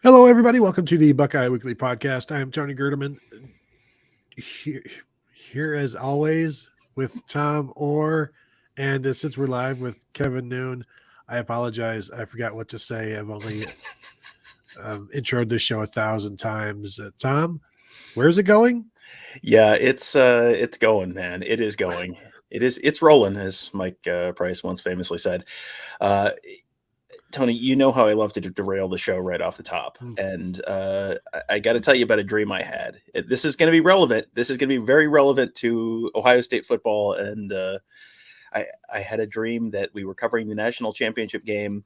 Hello, everybody. Welcome to the Buckeye Weekly Podcast. I am Tony Gerdeman, here, here as always with Tom Orr. And since we're live with Kevin Noon, I apologize. I forgot what to say. I've only introed this show 1,000 times. Tom, where's it going? Yeah, it's going, man. It is going. It's rolling, as Mike Price once famously said. Uh, Tony, you know how I love to derail the show right off the top, Hmm. and I got to tell you about a dream I had. This is going to be relevant. This is going to be very relevant to Ohio State football, and I had a dream that we were covering the national championship game,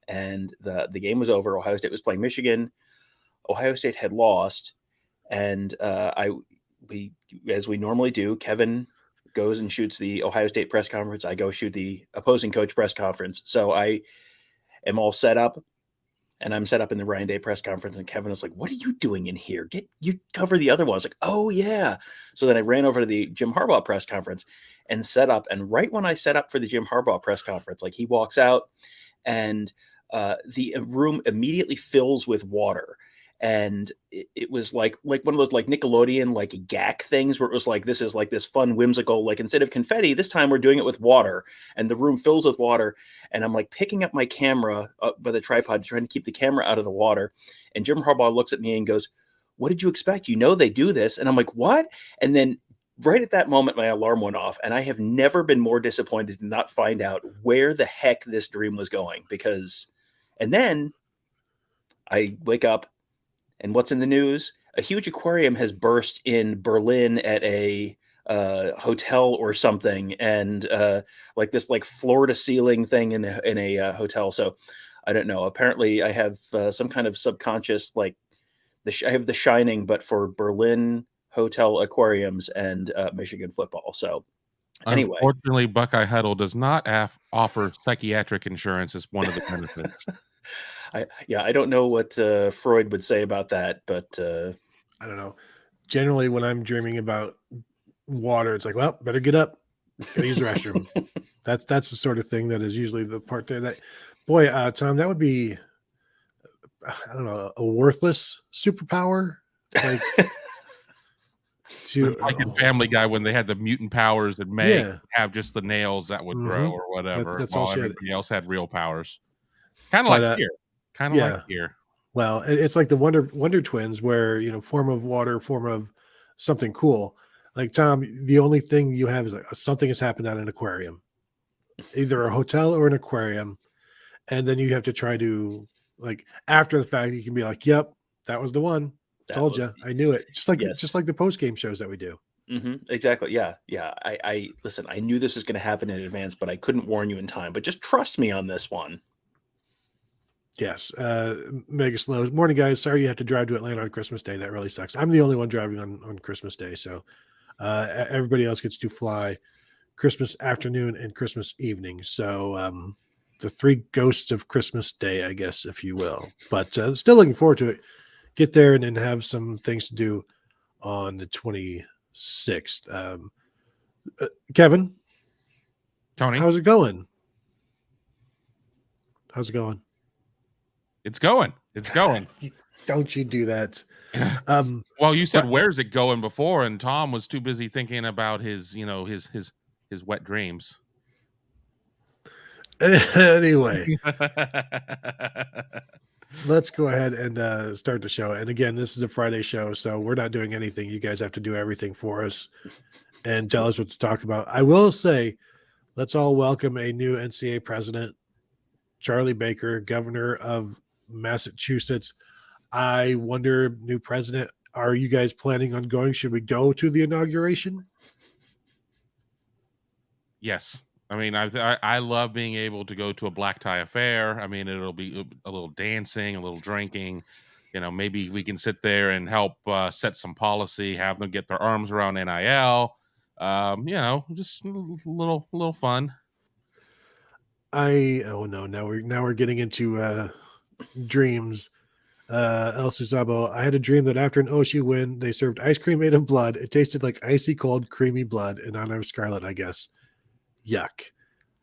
and the game was over. Ohio State was playing Michigan. Ohio State had lost, and we, as we normally do, Kevin goes and shoots the Ohio State press conference. I go shoot the opposing coach press conference. So I am all set up, and I'm set up in the Ryan Day press conference. And Kevin is like, "What are you doing in here? You cover the other one." I was like, "Oh yeah." So then I ran over to the Jim Harbaugh press conference and set up. And right when I set up for the Jim Harbaugh press conference, like he walks out, and the room immediately fills with water. And it was like one of those like Nickelodeon like GAC things where it was like this is like this fun whimsical, like instead of confetti this time we're doing it with water, and the room fills with water. And I'm like picking up my camera up by the tripod trying to keep the camera out of the water, and Jim Harbaugh looks at me and goes, "What did you expect? You know they do this." And I'm like, "What?" And then right at that moment my alarm went off, and I have never been more disappointed to not find out where the heck this dream was going. Because and then I wake up, and what's in the news? A huge aquarium has burst in Berlin at a hotel or something, and like this like floor to ceiling thing in a hotel. So I don't know. Apparently, I have some kind of subconscious like I have The Shining, but for Berlin hotel aquariums and Michigan football. So anyway, Unfortunately, Buckeye Huddle does not offer psychiatric insurance as one of the benefits. I don't know what Freud would say about that, but I don't know. Generally, when I'm dreaming about water, it's like, well, better get up, gotta use the restroom. That's the sort of thing that is usually the part there. That, boy, Tom, that would be, I don't know, a worthless superpower. Like to Like in Family Guy when they had the mutant powers and Meg yeah, have just the nails that would grow or whatever, that's all while she had. everybody else had real powers. Kind of But like here. Kind of like yeah, here. well, it's like the Wonder Twins, where form of water, form of something cool. Like Tom, the only thing you have is like something has happened at an aquarium, either a hotel or an aquarium, and then you have to try to, like, after the fact, you can be like, "Yep, that was the one. that Told was you, I knew it." yes. Just like the post game shows that we do. Exactly. Yeah. Yeah. I listen, I knew this was going to happen in advance, but I couldn't warn you in time. But just trust me on this one. Yes. Mega slows. Morning, guys. Sorry you have to drive to Atlanta on Christmas Day. That really sucks. I'm the only one driving on Christmas Day. So everybody else gets to fly Christmas afternoon and Christmas evening. So the three ghosts of Christmas Day, I guess, if you will. But still looking forward to it. Get there and have some things to do on the 26th. Kevin, Tony, how's it going? How's it going? it's going. It's going. Don't you do that. Well, you said But where's it going before, and Tom was too busy thinking about his wet dreams. anyway, let's go ahead and start the show. And again, this is a Friday show, so we're not doing anything. You guys have to do everything for us and tell us what to talk about. I will say, let's all welcome a new NCAA president, Charlie Baker, governor of Massachusetts. I wonder, new president, are you guys planning on going? Should we go to the inauguration? Yes. I mean, I love being able to go to a black tie affair. I mean, it'll be a little dancing, a little drinking. Maybe we can sit there and help set some policy, have them get their arms around NIL. Just a little fun. Oh no, now we're getting into dreams. El Suzabo, I had a dream that after an OSU win, they served ice cream made of blood. It tasted like icy cold, creamy blood in honor of Scarlet, I guess. Yuck.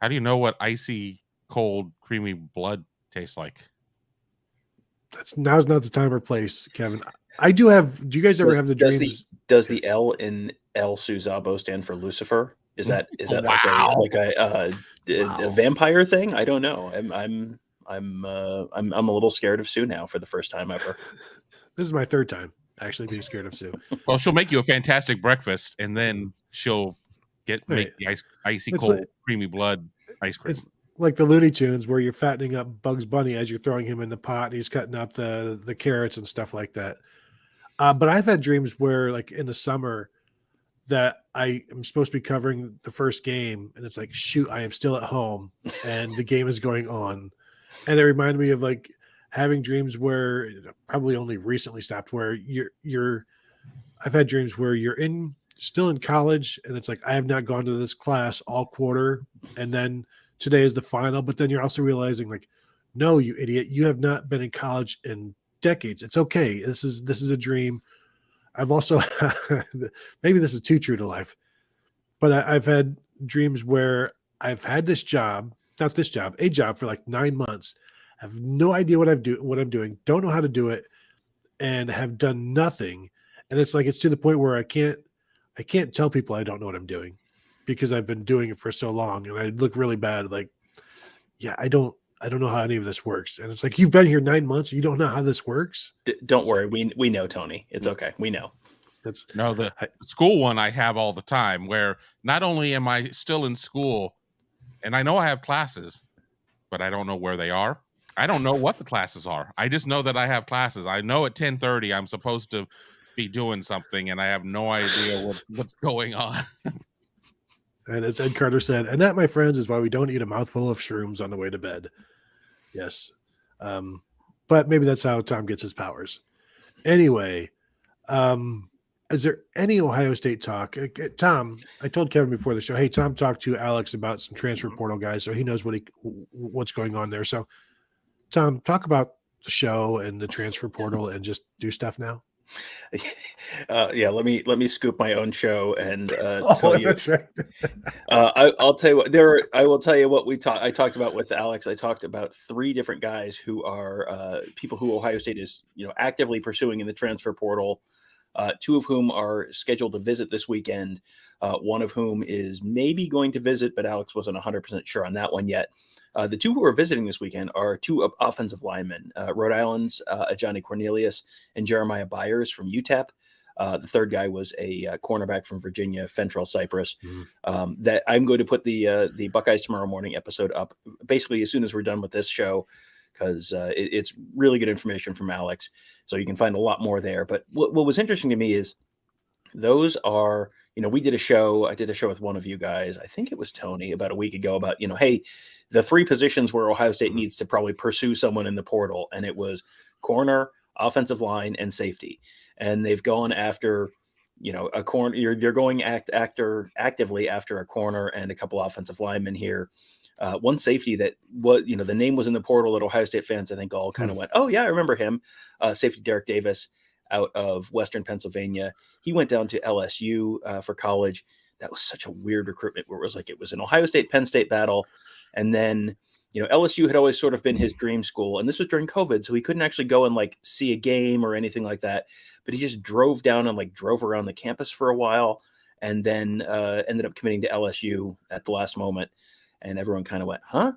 How do you know what icy cold, creamy blood tastes like? now's not the time or place, Kevin. I do have. Do you guys ever have the dreams? Does the L in El Suzabo stand for Lucifer? Is that Wow. like a vampire thing? I don't know. I'm a little scared of Sue now for the first time ever. This is my third time actually being scared of Sue. Well, she'll make you a fantastic breakfast, and then she'll make the icy cold, creamy blood ice cream. It's like the Looney Tunes where you're fattening up Bugs Bunny as you're throwing him in the pot, and he's cutting up the carrots and stuff like that. But I've had dreams where, like in the summer, that I am supposed to be covering the first game, and it's like, shoot, I am still at home, and the game is going on, and it reminded me of like having dreams where probably only recently stopped, where you're. I've had dreams where you're still in college, and it's like, I have not gone to this class all quarter, and then today is the final, but then you're also realizing, like, no, you idiot, you have not been in college in decades. It's okay. This is a dream. I've also maybe this is too true to life, but I've had dreams where I've had a job for like 9 months. I have no idea what I'm doing, don't know how to do it, and have done nothing. And it's like, it's to the point where I can't tell people I don't know what I'm doing because I've been doing it for so long, and I look really bad. Like, yeah, I don't know how any of this works. And it's like, you've been here 9 months, you don't know how this works. Don't worry, we know, Tony. It's okay. We know. The school one I have all the time, where not only am I still in school, and I know I have classes, but I don't know where they are. I don't know what the classes are. I just know that I have classes. I know at 10:30 I'm supposed to be doing something, and I have no idea what's going on. And as Ed Carter said, and that, my friends, is why we don't eat a mouthful of shrooms on the way to bed. Yes. But maybe that's how Tom gets his powers. Anyway, is there any Ohio State talk? Tom, I told Kevin before the show, hey, Tom talked to Alex about some transfer portal guys, so he knows what's going on there. So, Tom, talk about the show and the transfer portal and just do stuff now. Yeah, let me scoop my own show and tell you. That's right. I'll tell you what. I will tell you what I talked about with Alex. I talked about 3 different guys who are people who Ohio State is actively pursuing in the transfer portal. 2 of whom are scheduled to visit this weekend. One of whom is maybe going to visit, but Alex wasn't 100% sure on that one yet. The 2 who are visiting this weekend are 2 offensive linemen, Rhode Island's Johnny Cornelius and Jeremiah Byers from UTEP. The third guy was a cornerback from Virginia, Fentrell Cypress. That I'm going to put the Buckeyes Tomorrow Morning episode up basically as soon as we're done with this show, because it's really good information from Alex. So you can find a lot more there. But what was interesting to me is those are, we did a show. I did a show with one of you guys. I think it was Tony about a week ago about, hey, the 3 positions where Ohio State needs to probably pursue someone in the portal. And it was corner, offensive line, and safety. And they've gone after, a corner. They're going actively after a corner and a couple offensive linemen here. One safety that was, the name was in the portal that Ohio State fans, I think, all kind of went, oh yeah, I remember him. Safety Derek Davis out of Western Pennsylvania. He went down to LSU for college. That was such a weird recruitment where it was an Ohio State Penn State battle. And then, LSU had always sort of been his dream school, and this was during COVID, so he couldn't actually go and see a game or anything like that. But he just drove down and drove around the campus for a while, and then ended up committing to LSU at the last moment. And everyone kind of went, huh?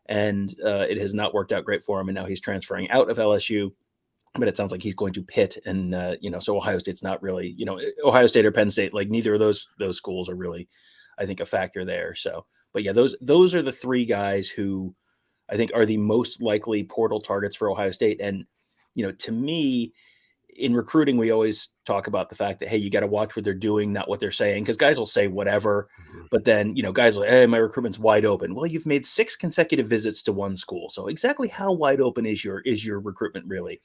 And it has not worked out great for him. And now he's transferring out of LSU, but it sounds like he's going to Pitt. And, so Ohio State's not really, Ohio State or Penn State, neither of those schools are really, I think, a factor there. So, but yeah, those are the 3 guys who I think are the most likely portal targets for Ohio State. And, to me, in recruiting, we always talk about the fact that, hey, you got to watch what they're doing, not what they're saying, because guys will say whatever, but then, guys are like, hey, my recruitment's wide open. Well, you've made 6 consecutive visits to one school. So exactly how wide open is your recruitment really?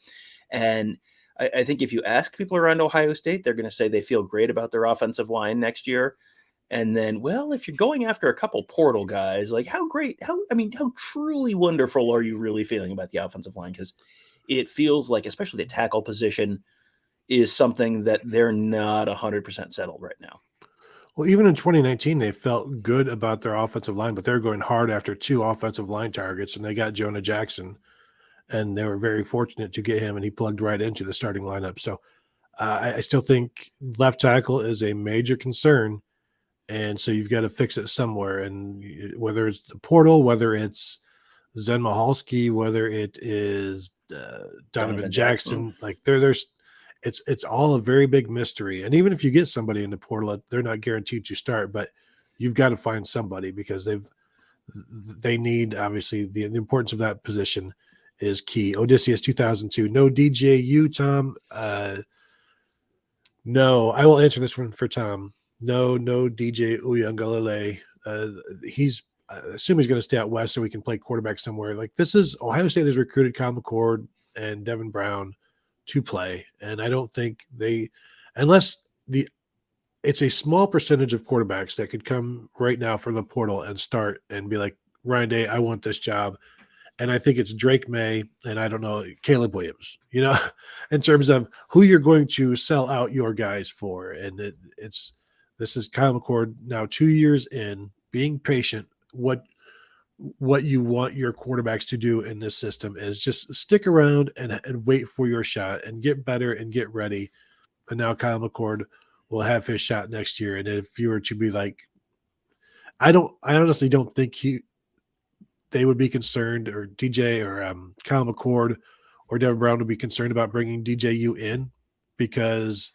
And I think if you ask people around Ohio State, they're going to say they feel great about their offensive line next year. And then, well, if you're going after a couple portal guys, how truly wonderful are you really feeling about the offensive line? Because it feels like, especially the tackle position, is something that they're not 100% settled right now. Well, even in 2019, they felt good about their offensive line, but they're going hard after 2 offensive line targets, and they got Jonah Jackson. and they were very fortunate to get him, and he plugged right into the starting lineup. So I still think left tackle is a major concern, and so you've got to fix it somewhere. And whether it's the portal, whether it's Zen Mahalski, whether it is Donovan Jackson, like there's it's all a very big mystery. And even if you get somebody in the portal, they're not guaranteed to start, but you've got to find somebody because they need, obviously, the importance of that position is key. Odysseus 2002, no DJU, Tom. No, I will answer this one for Tom. No DJ Uyangalele. He's assume he's going to stay out west so we can play quarterback somewhere. Like, this is Ohio State has recruited Kyle McCord and Devin Brown to play, and I don't think it's a small percentage of quarterbacks that could come right now from the portal and start and be like, Ryan Day, I want this job. And I think it's Drake May and I don't know, Caleb Williams, in terms of who you're going to sell out your guys for. And this is Kyle McCord now 2 years in, being patient. What you want your quarterbacks to do in this system is just stick around and wait for your shot and get better and get ready. And now Kyle McCord will have his shot next year. And if you were to be like, I honestly don't think they would be concerned, or DJ or Kyle McCord or Devin Brown would be concerned about bringing DJU in, because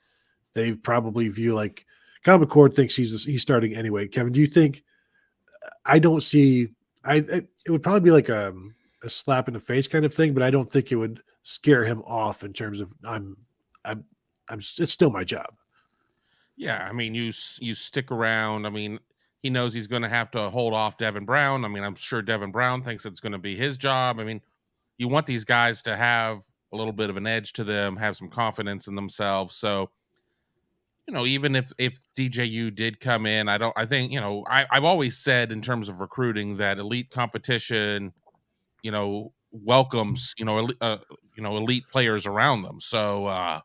they probably view, like, Kyle McCord thinks he's starting anyway. Kevin, do you think? I don't see. It would probably be like a slap in the face kind of thing, but I don't think it would scare him off in terms of it's still my job. Yeah, I mean, you stick around. I mean, he knows he's going to have to hold off Devin Brown. I mean, I'm sure Devin Brown thinks it's going to be his job. I mean, you want these guys to have a little bit of an edge to them, have some confidence in themselves. So, even if DJU did come in, I think, I've always said in terms of recruiting that elite competition, welcomes, elite players around them. So,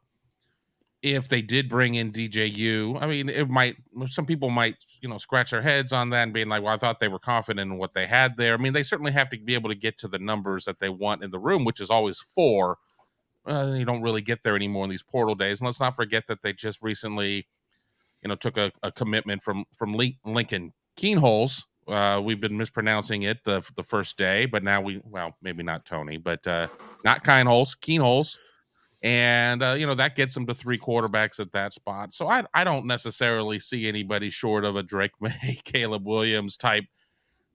if they did bring in DJU, I mean, some people might, scratch their heads on that and being like, well, I thought they were confident in what they had there. I mean, they certainly have to be able to get to the numbers that they want in the room, which is always 4. You don't really get there anymore in these portal days. And let's not forget that they just recently, took a commitment from Lincoln Keenholes. We've been mispronouncing it the first day, but now maybe not Tony, but not Keenholes. And, that gets them to 3 quarterbacks at that spot. So I don't necessarily see anybody short of a Drake May, Caleb Williams type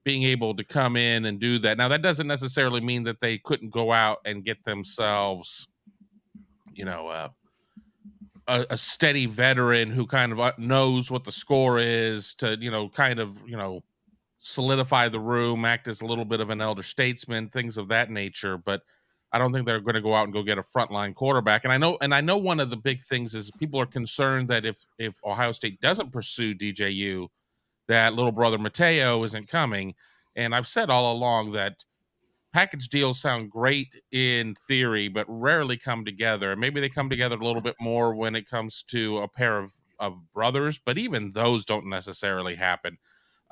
being able to come in and do that. Now, that doesn't necessarily mean that they couldn't go out and get themselves, a steady veteran who kind of knows what the score is to, solidify the room, act as a little bit of an elder statesman, things of that nature. But I don't think they're going to go out and go get a frontline quarterback. And I know one of the big things is people are concerned that if Ohio State doesn't pursue DJU, that little brother Mateo isn't coming. And I've said all along that package deals sound great in theory, but rarely come together. Maybe they come together a little bit more when it comes to a pair of brothers, but even those don't necessarily happen.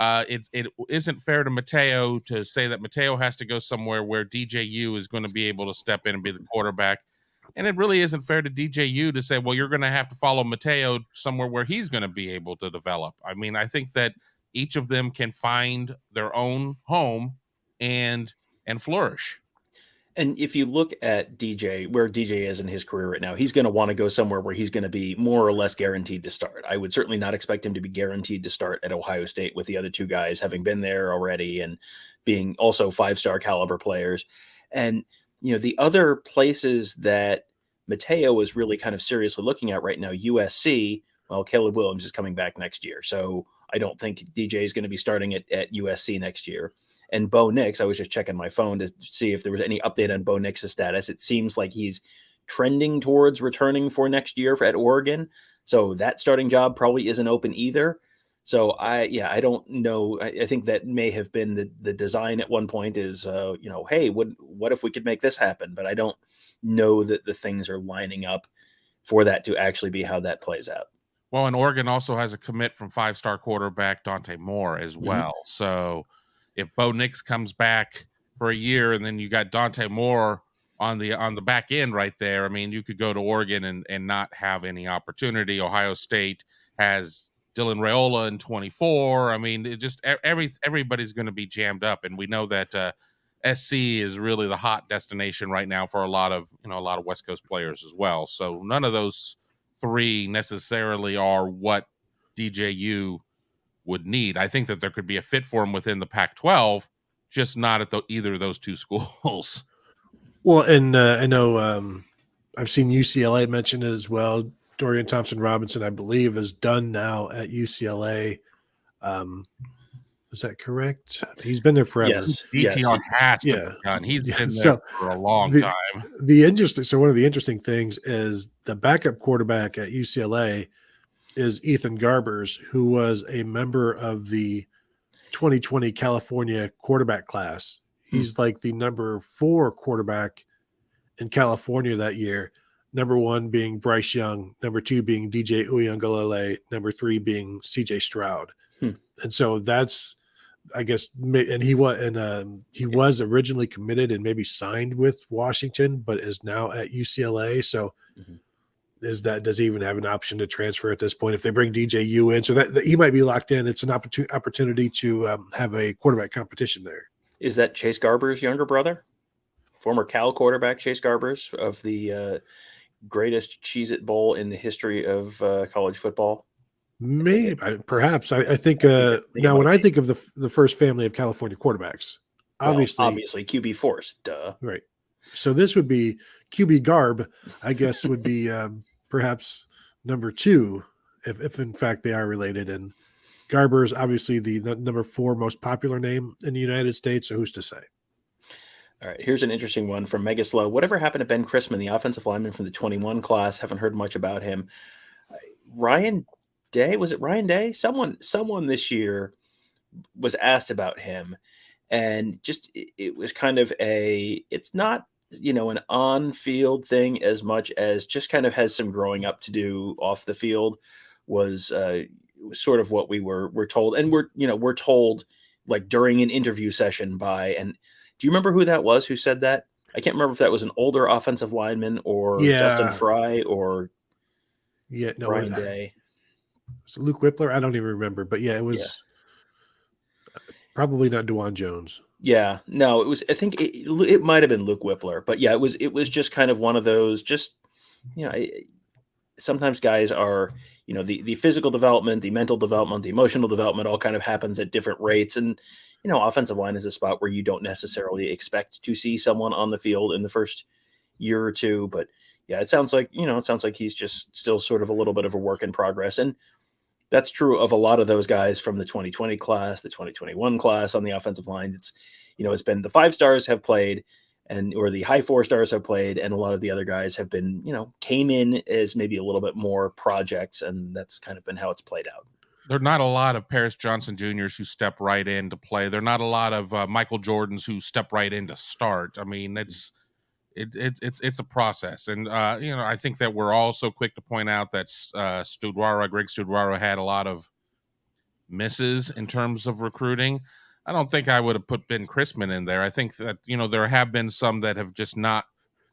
It isn't fair to Mateo to say that Mateo has to go somewhere where DJU is going to be able to step in and be the quarterback. And it really isn't fair to DJU to say, well, you're going to have to follow Mateo somewhere where he's going to be able to develop. I mean, I think that each of them can find their own home and flourish. And if you look at DJ, where DJ is in his career right now, he's going to want to go somewhere where he's going to be more or less guaranteed to start. I would certainly not expect him to be guaranteed to start at Ohio State with the other 2 guys having been there already and being also 5-star caliber players. And, the other places that Mateo is really kind of seriously looking at right now, USC, well, Caleb Williams is coming back next year. So I don't think DJ is going to be starting at USC next year. And Bo Nix, I was just checking my phone to see if there was any update on Bo Nix's status. It seems like he's trending towards returning for next year at Oregon. So that starting job probably isn't open either. So I don't know. I think that may have been the design at one point is, hey, what if we could make this happen? But I don't know that the things are lining up for that to actually be how that plays out. Well, and Oregon also has a commit from 5-star quarterback Dante Moore as well. Mm-hmm. So if Bo Nix comes back for a year and then you got Dante Moore on the back end right there. I mean, you could go to Oregon and not have any opportunity. Ohio State has Dylan Raiola in 24. I mean, it just everybody's going to be jammed up, and we know that SC is really the hot destination right now for a lot of West Coast players as well. So none of those three necessarily are what DJU would need. I think that there could be a fit for him within the Pac-12, just not at either of those two schools. Well, and I know I've seen UCLA mentioned it as well. Dorian Thompson-Robinson, I believe, is done now at UCLA. Is that correct? He's been there forever. Yes. DTR has to be done. He's been there for a long time. One of the interesting things is the backup quarterback at UCLA is Ethan Garbers, who was a member of the 2020 California quarterback class. He's like the number 4 quarterback in California that year. Number 1 being Bryce Young, number 2 being DJ Uiagalelei, number 3 being CJ Stroud. And so that's, I guess, and he was originally committed and maybe signed with Washington, but is now at UCLA. So does he even have an option to transfer at this point if they bring DJU in? So that he might be locked in. It's an opportunity to have a quarterback competition there. Is that Chase Garber's younger brother? Former Cal quarterback Chase Garbers of the greatest Cheez-It Bowl in the history of college football? Maybe, perhaps. I think now when I think of the first family of California quarterbacks, obviously QB Force, duh. Right. So this would be QB Garb, I guess, would be perhaps number 2, if in fact they are related. And Garber is obviously the number 4 most popular name in the United States. So who's to say? All right, here's an interesting one from Megaslow. Whatever happened to Ben Chrisman, the offensive lineman from the 21 class? Haven't heard much about him. Ryan Day, was it Ryan Day? Someone this year was asked about him, and just it was kind of it's not an on-field thing as much as just kind of has some growing up to do off the field. Was sort of what we're told, and we're told like during an interview session by. And do you remember who that was who said that? I can't remember if that was an older offensive lineman or Justin Fry or Ryan Day. Was it Luke Whippler? I don't even remember, but it was probably not DeJuan Jones. Yeah, no, it was. I think it might have been Luke Whippler, but it was just kind of one of those. Just sometimes guys are the physical development, the mental development, the emotional development all kind of happens at different rates, and offensive line is a spot where you don't necessarily expect to see someone on the field in the first year or two, but it sounds like he's just still sort of a little bit of a work in progress, and that's true of a lot of those guys from the 2020 class, the 2021 class on the offensive line. It's been the 5 stars have played or the high 4 stars have played. And a lot of the other guys have been, came in as maybe a little bit more projects. And that's kind of been how it's played out. There are not a lot of Paris Johnson Juniors who step right in to play. There are not a lot of Michael Jordans who step right in to start. I mean, it's a process. And, I think that we're all so quick to point out that Greg Studwara had a lot of misses in terms of recruiting. I don't think I would have put Ben Chrisman in there. I think that, there have been some that have just not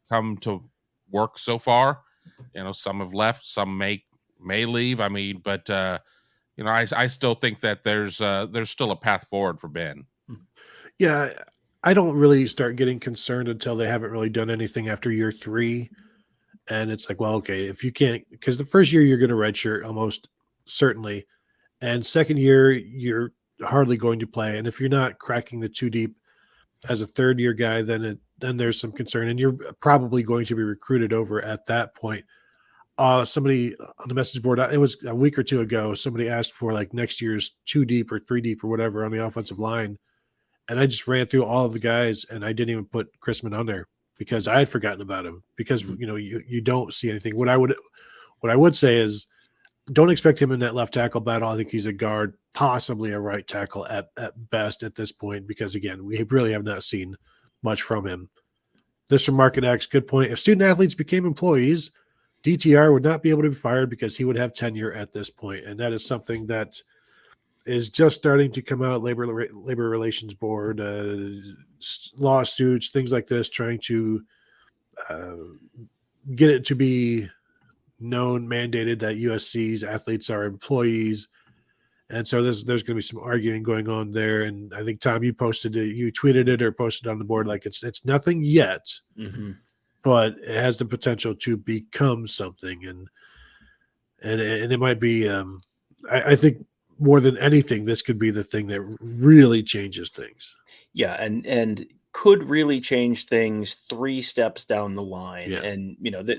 come to work so far. Some have left, some may leave. I mean, but, I still think that there's still a path forward for Ben. Yeah. I don't really start getting concerned until they haven't really done anything after year 3. And it's like, well, okay, if you can't, because the first year you're going to redshirt almost certainly. And second year, you're hardly going to play. And if you're not cracking the 2 deep as a 3rd-year guy, then there's some concern. And you're probably going to be recruited over at that point. Somebody on the message board, it was a week or 2 ago, somebody asked for like next year's 2 deep or 3 deep or whatever on the offensive line. And I just ran through all of the guys, and I didn't even put Chrisman on there because I had forgotten about him. Because you don't see anything. What I would say is, don't expect him in that left tackle battle. I think he's a guard, possibly a right tackle at best at this point. Because again, we really have not seen much from him. This from Market X, good point. If student athletes became employees, DTR would not be able to be fired because he would have tenure at this point, and that is something that is just starting to come out. Labor Relations Board, lawsuits, things like this, trying to get it to be known, mandated that USC's athletes are employees. And so there's going to be some arguing going on there. And I think, Tom, you posted it, you tweeted it or posted on the board, like it's nothing yet, but it has the potential to become something. And it might be, I think more than anything, this could be the thing that really changes things. Yeah. And could really change things 3 steps down the line. Yeah. And,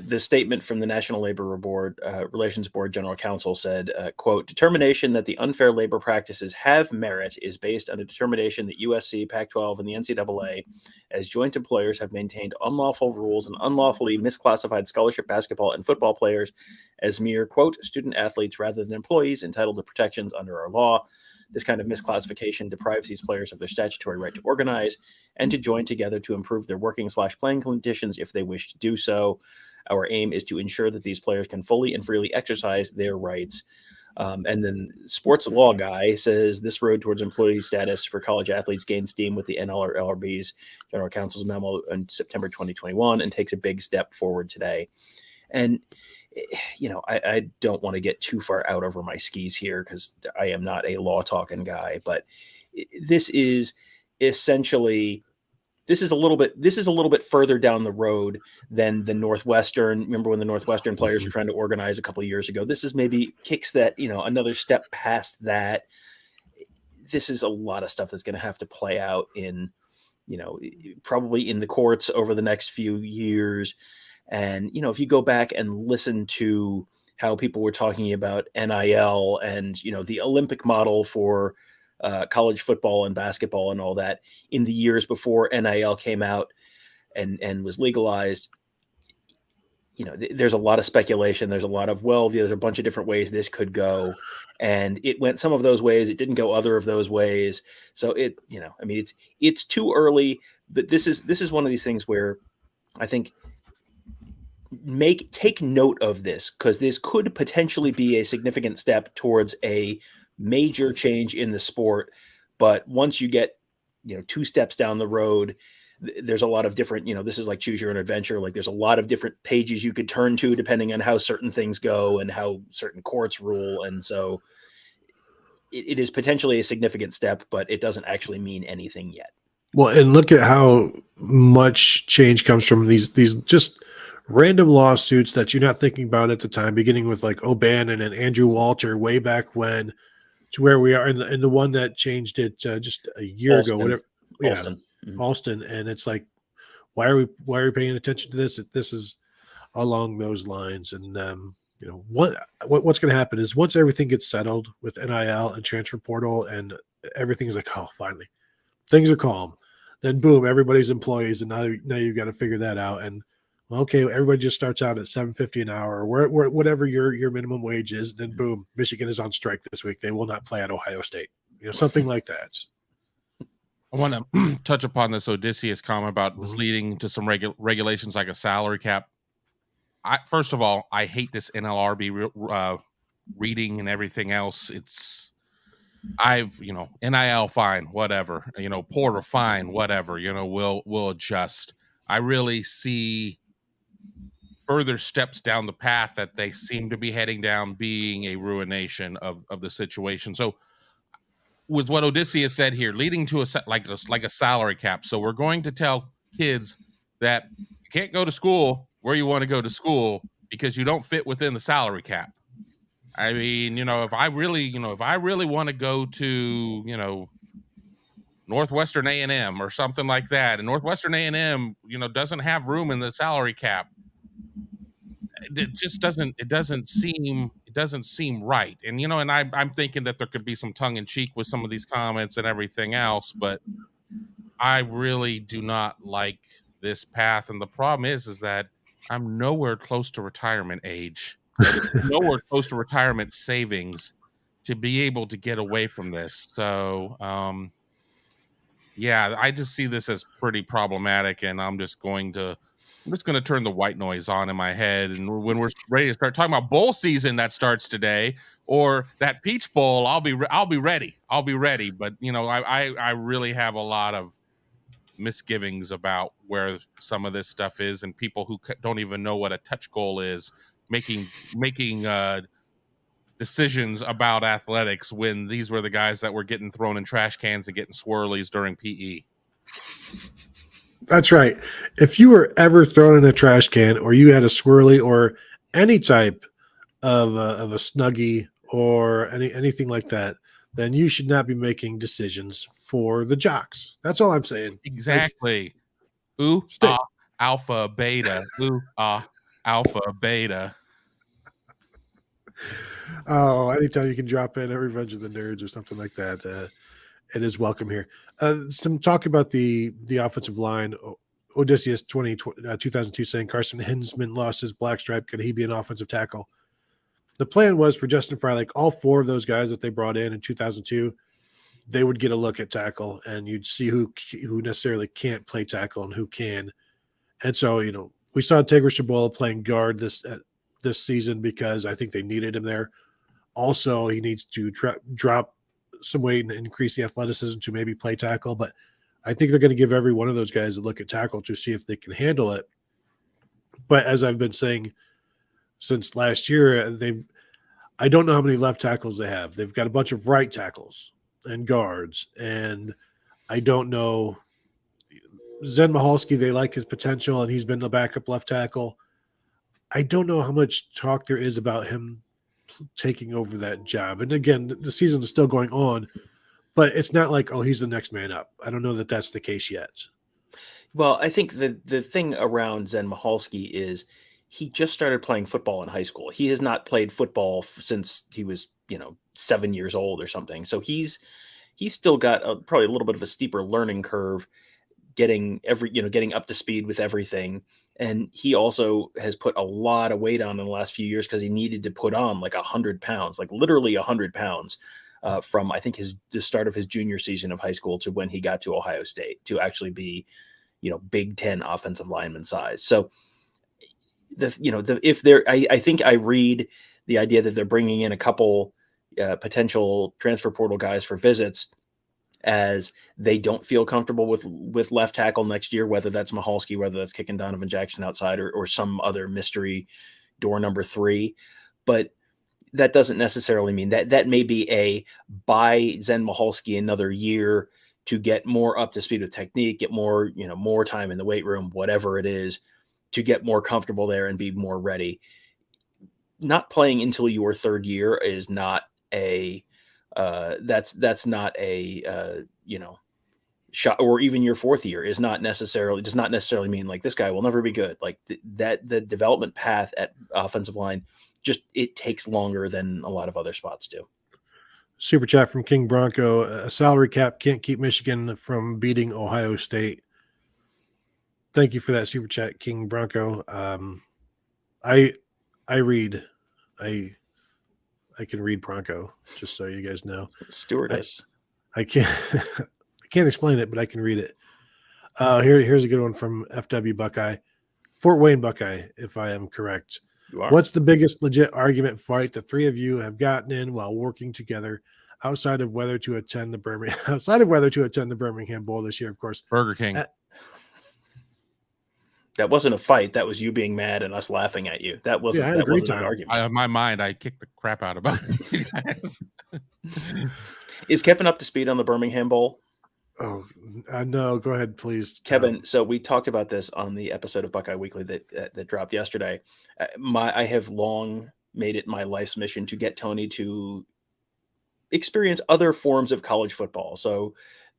the statement from the National Labor Board, Relations Board General Counsel said, quote, determination that the unfair labor practices have merit is based on a determination that USC, Pac-12, and the NCAA as joint employers have maintained unlawful rules and unlawfully misclassified scholarship basketball and football players as mere, quote, student athletes rather than employees entitled to protections under our law. This kind of misclassification deprives these players of their statutory right to organize and to join together to improve their working/playing conditions if they wish to do so. Our aim is to ensure that these players can fully and freely exercise their rights. And then sports law guy says this road towards employee status for college athletes gained steam with the NLRB's General Counsel's memo in September 2021 and takes a big step forward today. And I don't want to get too far out over my skis here because I am not a law talking guy, but this is essentially, this is a little bit further down the road than the Northwestern. Remember when the Northwestern players were trying to organize a couple of years ago? This is maybe kicks that, another step past that. This is a lot of stuff that's going to have to play out in, probably in the courts over the next few years. And, if you go back and listen to how people were talking about NIL and, the Olympic model for college football and basketball and all that in the years before NIL came out and was legalized, there's a lot of speculation. There's a lot of, there's a bunch of different ways this could go. And it went some of those ways. It didn't go other of those ways. So it's too early, but this is one of these things where I think take note of this, because this could potentially be a significant step towards a major change in the sport. But once you get 2 steps down the road, there's a lot of different, this is like choose your own adventure. Like there's a lot of different pages you could turn to depending on how certain things go and how certain courts rule. And so it is potentially a significant step, but it doesn't actually mean anything yet. Well, and look at how much change comes from these just random lawsuits that you're not thinking about at the time, beginning with like O'Bannon and Andrew Walter way back when, to where we are, and the one that changed it just a year ago, whatever. Alston. Yeah, Alston, and it's like, why are we paying attention to this? This is along those lines, and what's going to happen is once everything gets settled with NIL and transfer portal, and everything's like, oh, finally, things are calm. Then boom, everybody's employees, and now you've got to figure that out. And okay, everybody just starts out at $7.50 an hour, or whatever your minimum wage is. Then boom, Michigan is on strike this week. They will not play at Ohio State. Something like that. I want to touch upon this Odysseus comment about this leading to some regulations like a salary cap. First of all, I hate this NLRB reading and everything else. NIL fine, whatever. Porter fine, whatever. We'll adjust. I really see further steps down the path that they seem to be heading down being a ruination of the situation. So with what Odysseus said here, leading to a salary cap. So we're going to tell kids that you can't go to school where you want to go to school because you don't fit within the salary cap. I mean, if I really want to go to, Northwestern A&M or something like that, and Northwestern A&M, doesn't have room in the salary cap, it just doesn't seem right. And and I'm thinking that there could be some tongue in cheek with some of these comments and everything else, but I really do not like this path. And the problem is that I'm nowhere close to retirement age, nowhere close to retirement savings to be able to get away from this. So yeah, I just see this as pretty problematic, and I'm just going to turn the white noise on in my head. And when we're ready to start talking about bowl season that starts today, or that Peach Bowl, I'll be ready. But I really have a lot of misgivings about where some of this stuff is, and people who don't even know what a touch goal is making decisions about athletics when these were the guys that were getting thrown in trash cans and getting swirlies during PE. That's right. If you were ever thrown in a trash can, or you had a swirly, or any type of a snuggie, or anything like that, then you should not be making decisions for the jocks. That's all I'm saying. Exactly. Ooh, alpha, beta. Ooh, alpha, beta. Oh, anytime you can drop in a Revenge of the Nerds or something like that, it is welcome here. Some talk about the offensive line. Odysseus 2002 saying Carson Hinsman lost his black stripe. Could he be an offensive tackle? The plan was for Justin Fry, like all four of those guys that they brought in 2002, they would get a look at tackle, and you'd see who necessarily can't play tackle and who can. And so, we saw Tigger Shabola playing guard this season because I think they needed him there. Also, he needs to drop some weight and increase the athleticism to maybe play tackle. But I think they're going to give every one of those guys a look at tackle to see if they can handle it. But as I've been saying since last year, I don't know how many left tackles they have. They've got a bunch of right tackles and guards, and I don't know. Zen Mahalski, they like his potential, and he's been the backup left tackle. I don't know how much talk there is about him taking over that job. And again, the season is still going on, but it's not like, oh, he's the next man up. I don't know that that's the case yet. Well, I think the thing around Zen Mahalski is he just started playing football in high school. He has not played football since he was, 7 years old or something. So he's still got probably a little bit of a steeper learning curve, getting up to speed with everything. And he also has put a lot of weight on in the last few years because he needed to put on like 100 pounds, like literally 100 pounds from, I think, the start of his junior season of high school to when he got to Ohio State to actually be, Big Ten offensive lineman size. So I think I read the idea that they're bringing in a couple potential transfer portal guys for visits as they don't feel comfortable with left tackle next year, whether that's Mahalski, whether that's kicking Donovan Jackson outside or some other mystery door number 3. But that doesn't necessarily mean that may be a buy Zen Mahalski another year to get more up to speed with technique, get more, more time in the weight room, whatever it is, to get more comfortable there and be more ready. Not playing until your third year is not that's not a shot, or even your fourth year does not necessarily mean like this guy will never be good. Like the development path at offensive line, it takes longer than a lot of other spots do. Super chat from King Bronco. A salary cap can't keep Michigan from beating Ohio State. Thank you for that super chat, King Bronco. I can read Bronco, just so you guys know. Stewardess. I can't explain it, but I can read it. Here's a good one from FW Buckeye. Fort Wayne Buckeye, if I am correct. You are. What's the biggest legit argument fight the three of you have gotten in while working together outside of whether to attend the Birmingham Bowl this year, of course? Burger King. That wasn't a fight. That was you being mad and us laughing at you. That wasn't an argument. In my mind, I kicked the crap out of both of you guys. Is Kevin up to speed on the Birmingham Bowl? Oh, no. Go ahead, please, Kevin. So we talked about this on the episode of Buckeye Weekly that dropped yesterday. I have long made it my life's mission to get Tony to experience other forms of college football. So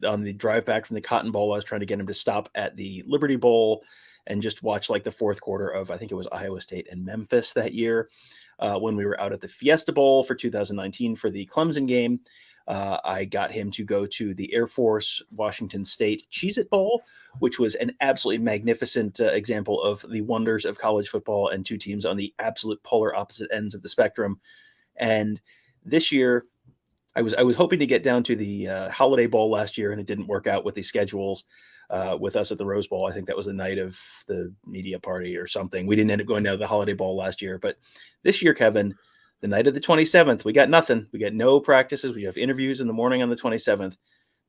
on the drive back from the Cotton Bowl, I was trying to get him to stop at the Liberty Bowl and just watch like the fourth quarter of, I think it was Iowa State and Memphis that year when we were out at the Fiesta Bowl for 2019 for the Clemson game. I got him to go to the Air Force Washington State Cheez-It Bowl, which was an absolutely magnificent example of the wonders of college football and two teams on the absolute polar opposite ends of the spectrum. And this year, I was hoping to get down to the Holiday Bowl last year, and it didn't work out with the schedules with us at the Rose Bowl. I think that was the night of the media party or something. We didn't end up going down to the Holiday Bowl last year. But this year, Kevin, the night of the 27th, we got nothing. We got no practices. We have interviews in the morning on the 27th.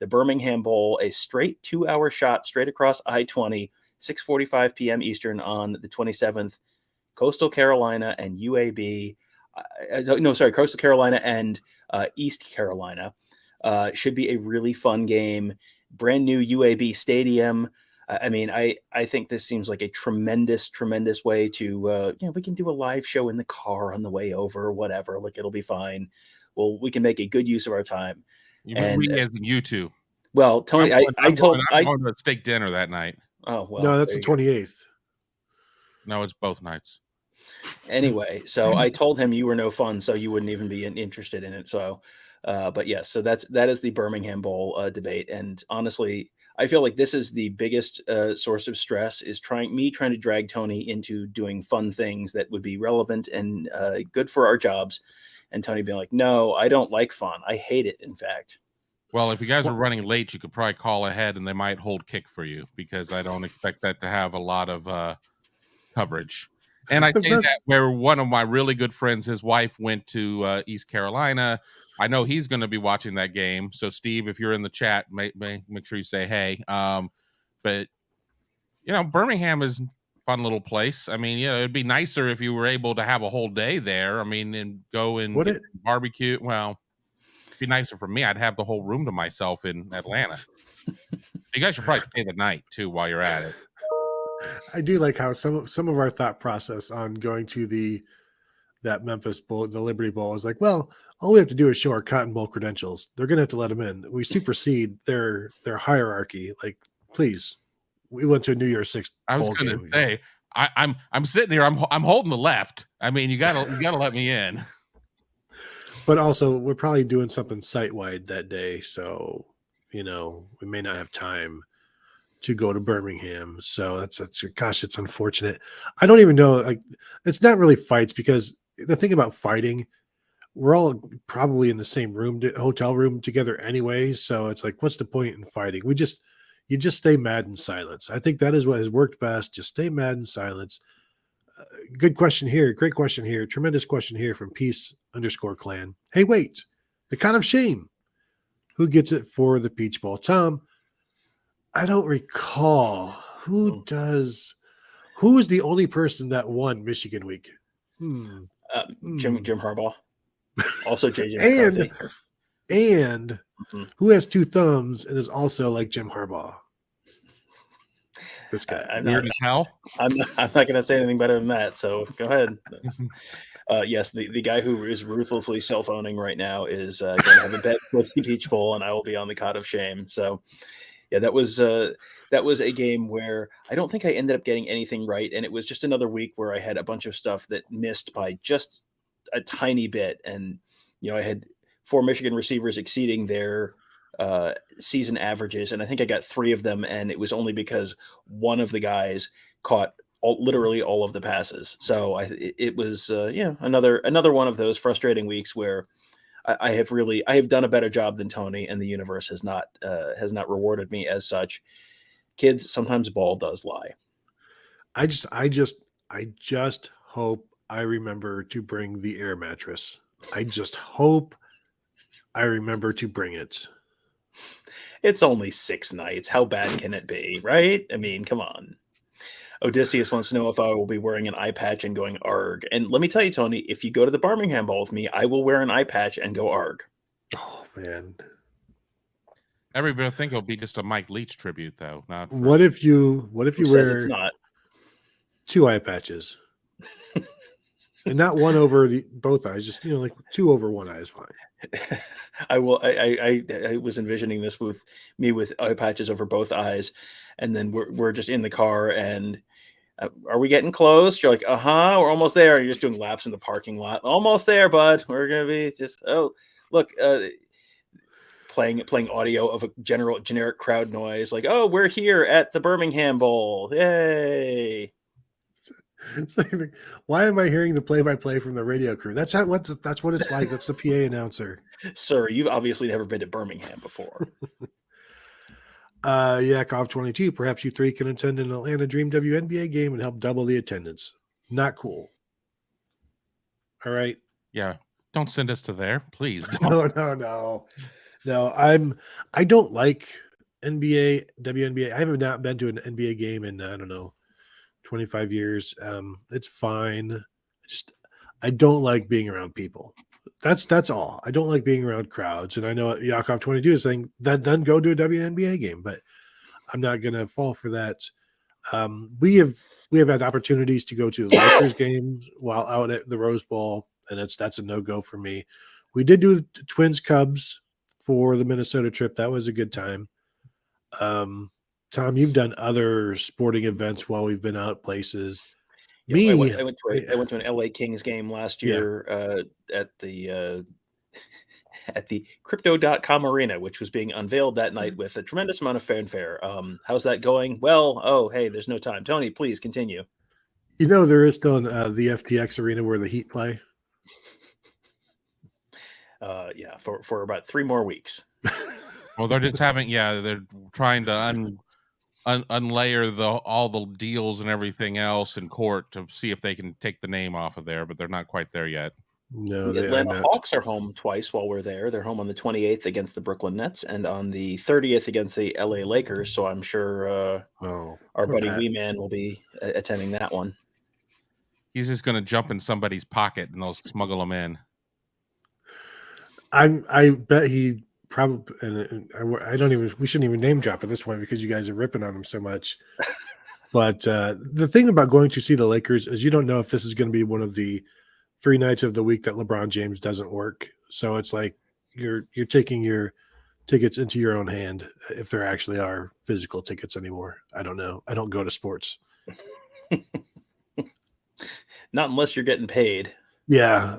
the Birmingham Bowl, a straight 2-hour shot straight across I-20, 6:45 p.m. Eastern on the 27th. Coastal Carolina and UAB. Coastal Carolina and East Carolina. Should be a really fun game. Brand new UAB stadium. I think this seems like a tremendous way to, we can do a live show in the car on the way over or whatever. Like, it'll be fine. Well, we can make a good use of our time. We as in you two. Well, Tony, I'm going to a steak dinner that night. Oh, well. No, that's the 28th. No, it's both nights. Anyway, so I told him you were no fun, so you wouldn't even be interested in it. So, but yes, so that is the Birmingham Bowl debate. And honestly, I feel like this is the biggest source of stress, is trying to drag Tony into doing fun things that would be relevant and good for our jobs. And Tony being like, no, I don't like fun. I hate it, in fact. Well, if you guys are running late, you could probably call ahead and they might hold kick for you, because I don't expect that to have a lot of coverage. And I say that where one of my really good friends, his wife went to East Carolina. I know he's going to be watching that game. So, Steve, if you're in the chat, make sure you say hey. But, Birmingham is a fun little place. I mean, it'd be nicer if you were able to have a whole day there. I mean, and go and barbecue. Well, it'd be nicer for me. I'd have the whole room to myself in Atlanta. You guys should probably stay the night, too, while you're at it. I do like how some of our thought process on going to that Memphis Bowl, the Liberty Bowl, is like, well, all we have to do is show our Cotton Bowl credentials. They're going to have to let them in. We supersede their hierarchy. Like, please, we went to a New Year's Six. I was going to say, I'm sitting here. I'm holding the left. I mean, you gotta let me in. But also, we're probably doing something site wide that day, so we may not have time to go to Birmingham. So that's it's unfortunate. I don't even know, like, it's not really fights, because the thing about fighting, we're all probably in the same hotel room together anyway. So it's like, what's the point in fighting? You just stay mad in silence. I think that is what has worked best. Just stay mad in silence. Good question here. Great question here. Tremendous question here from Peace_Clan. Hey, wait, the kind of shame. Who gets it for the Peach Bowl? Tom, I don't recall who is the only person that won Michigan week. Jim Harbaugh, also JJ and who has two thumbs and is also like Jim Harbaugh. This guy, weird as hell. I'm not going to say anything better than that. So go ahead. Yes, the guy who is ruthlessly self-owning right now is going to have a bet with the Peach Bowl, and I will be on the cot of shame. So. Yeah, that was a game where I don't think I ended up getting anything right, and it was just another week where I had a bunch of stuff that missed by just a tiny bit. And I had 4 Michigan receivers exceeding their season averages, and I think I got 3 of them, and it was only because one of the guys caught literally all of the passes. So it was another one of those frustrating weeks where I have done a better job than Tony, and the universe has not rewarded me as such. Kids, sometimes ball does lie. I just hope I remember to bring the air mattress. I just hope I remember to bring it. It's only 6 nights. How bad can it be, right? I mean, come on. Odysseus wants to know if I will be wearing an eye patch and going ARG. And let me tell you, Tony, if you go to the Birmingham Bowl with me, I will wear an eye patch and go ARG. Oh, man. Everybody think it'll be just a Mike Leach tribute, though. What if you wear it's not 2 eye patches? And not one over both eyes, just like 2 over one eye is fine. I will. I was envisioning this with me with eye patches over both eyes, and then we're just in the car, and are we getting close? You're like, we're almost there. You're just doing laps in the parking lot. Almost there, bud. We're gonna be just look, playing audio of a generic crowd noise, like, we're here at the Birmingham Bowl. Yay. Why am I hearing the play-by-play from the radio crew? That's what it's like. That's the PA announcer. Sir, you've obviously never been to Birmingham before. Yakov 22. Perhaps you 3 can attend an Atlanta Dream WNBA game and help double the attendance. Not cool. All right. Yeah. Don't send us to there, please. Don't. No. No, I don't like NBA, WNBA. I haven't not been to an NBA game in I don't know 25 years. It's fine. I don't like being around people. That's all. I don't like being around crowds. And I know Yakov 22 is saying that then go to a WNBA game, but I'm not gonna fall for that. We have had opportunities to go to Lakers games while out at the Rose Bowl, and that's a no-go for me. We did do Twins Cubs for the Minnesota trip. That was a good time. Tom, you've done other sporting events while we've been out places. Yeah, Me, I went to an LA Kings game last year at the at the Crypto.com Arena, which was being unveiled that night with a tremendous amount of fanfare. How's that going? Well, oh, hey, there's no time. Tony, please continue. there is still the FTX Arena where the Heat play. Yeah, for about 3 more weeks. Well, they're just they're trying to unlayer all the deals and everything else in court to see if they can take the name off of there, but they're not quite there yet. No, the they Atlanta are not. Hawks are home twice while we're there. They're home on the 28th against the Brooklyn Nets and on the 30th against the LA Lakers. So I'm sure our buddy Wee Man will be attending that one. He's just going to jump in somebody's pocket and they'll smuggle him in. I bet he probably, and we shouldn't even name drop at this point because you guys are ripping on him so much. But the thing about going to see the Lakers is you don't know if this is going to be one of the 3 nights of the week that LeBron James doesn't work. So it's like you're taking your tickets into your own hand if there actually are physical tickets anymore. I don't know. I don't go to sports. Not unless you're getting paid. Yeah.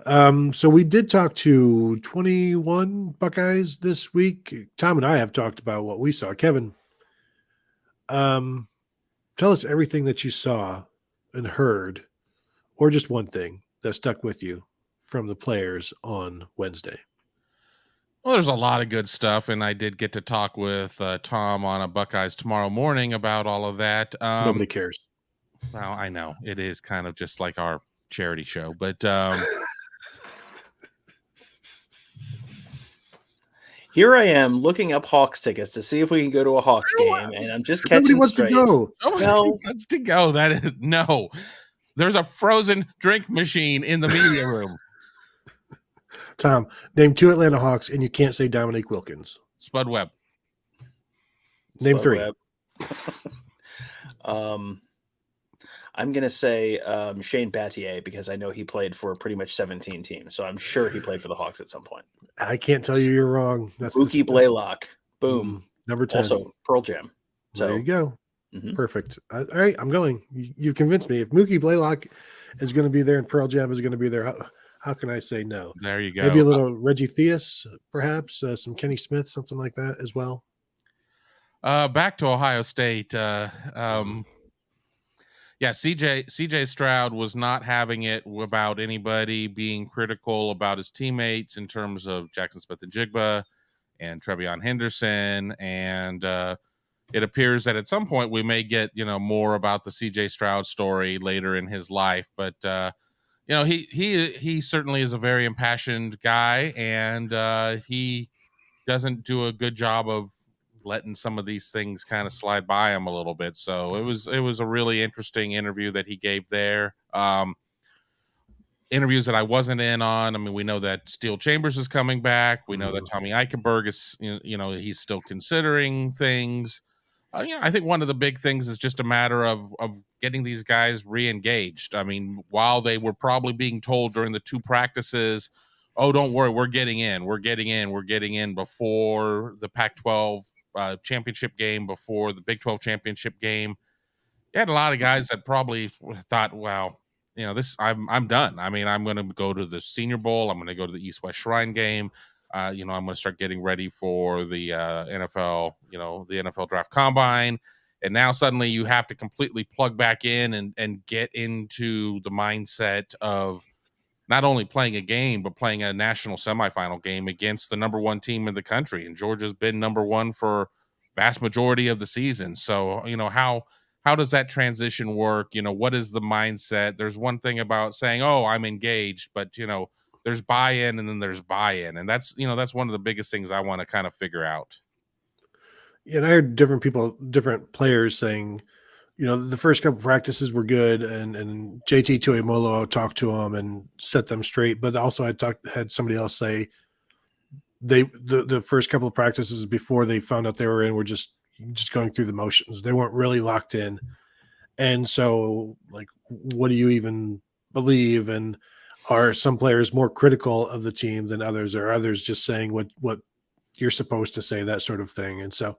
So we did talk to 21 Buckeyes this week. Tom and I have talked about what we saw. Kevin, tell us everything that you saw and heard, or just one thing that stuck with you from the players on Wednesday. Well, there's a lot of good stuff, and I did get to talk with Tom on a Buckeyes tomorrow morning about all of that. Nobody cares. Well, I know it is kind of just like our charity show, but here I am looking up Hawks tickets to see if we can go to a Hawks game, and I'm just catching Nobody wants straight. to go. Nobody wants to go. That is no. There's a frozen drink machine in the media room. Tom, name 2 Atlanta Hawks, and you can't say Dominique Wilkins. Spud Webb. Name Spud 3. Webb. I'm going to say Shane Battier because I know he played for pretty much 17 teams. So I'm sure he played for the Hawks at some point. I can't tell you you're wrong. That's Mookie Blaylock. Boom. Number 10. Also Pearl Jam. So there you go. Perfect. All right, I'm going. You convinced me. If Mookie Blaylock is going to be there and Pearl Jam is going to be there, how can I say no? There you go. Maybe a little Reggie Theus, perhaps, some Kenny Smith, something like that as well. Back to Ohio State. CJ Stroud was not having it about anybody being critical about his teammates in terms of Jackson Smith-Njigba and Trevion Henderson. And it appears that at some point we may get, more about the CJ Stroud story later in his life. But, he certainly is a very impassioned guy, and he doesn't do a good job of letting some of these things kind of slide by him a little bit. So it was a really interesting interview that he gave there. Interviews that I wasn't in on. I mean, we know that Steele Chambers is coming back. We know that Tommy Eichenberg is, he's still considering things. I think one of the big things is just a matter of getting these guys re-engaged. I mean, while they were probably being told during the 2 practices, oh, don't worry, we're getting in before the Pac-12 championship game, before the Big 12 championship game. You had a lot of guys that probably thought, well, I'm done. I mean, I'm going to go to the Senior Bowl. I'm going to go to the East-West Shrine game. I'm going to start getting ready for the NFL, the NFL Draft Combine. And now suddenly you have to completely plug back in and get into the mindset of not only playing a game, but playing a national semifinal game against the number 1 team in the country. And Georgia's been number 1 for vast majority of the season. So, how does that transition work? What is the mindset? There's one thing about saying, oh, I'm engaged, but, there's buy-in and then there's buy-in, and that's one of the biggest things I want to kind of figure out. Yeah, and I heard different players saying, the first couple practices were good, and JT Tuimoloau talked to them and set them straight. But also, had somebody else say the first couple of practices before they found out they were in were just going through the motions. They weren't really locked in, and so like, what do you even believe? And are some players more critical of the team than others, or others just saying what you're supposed to say, that sort of thing? And so,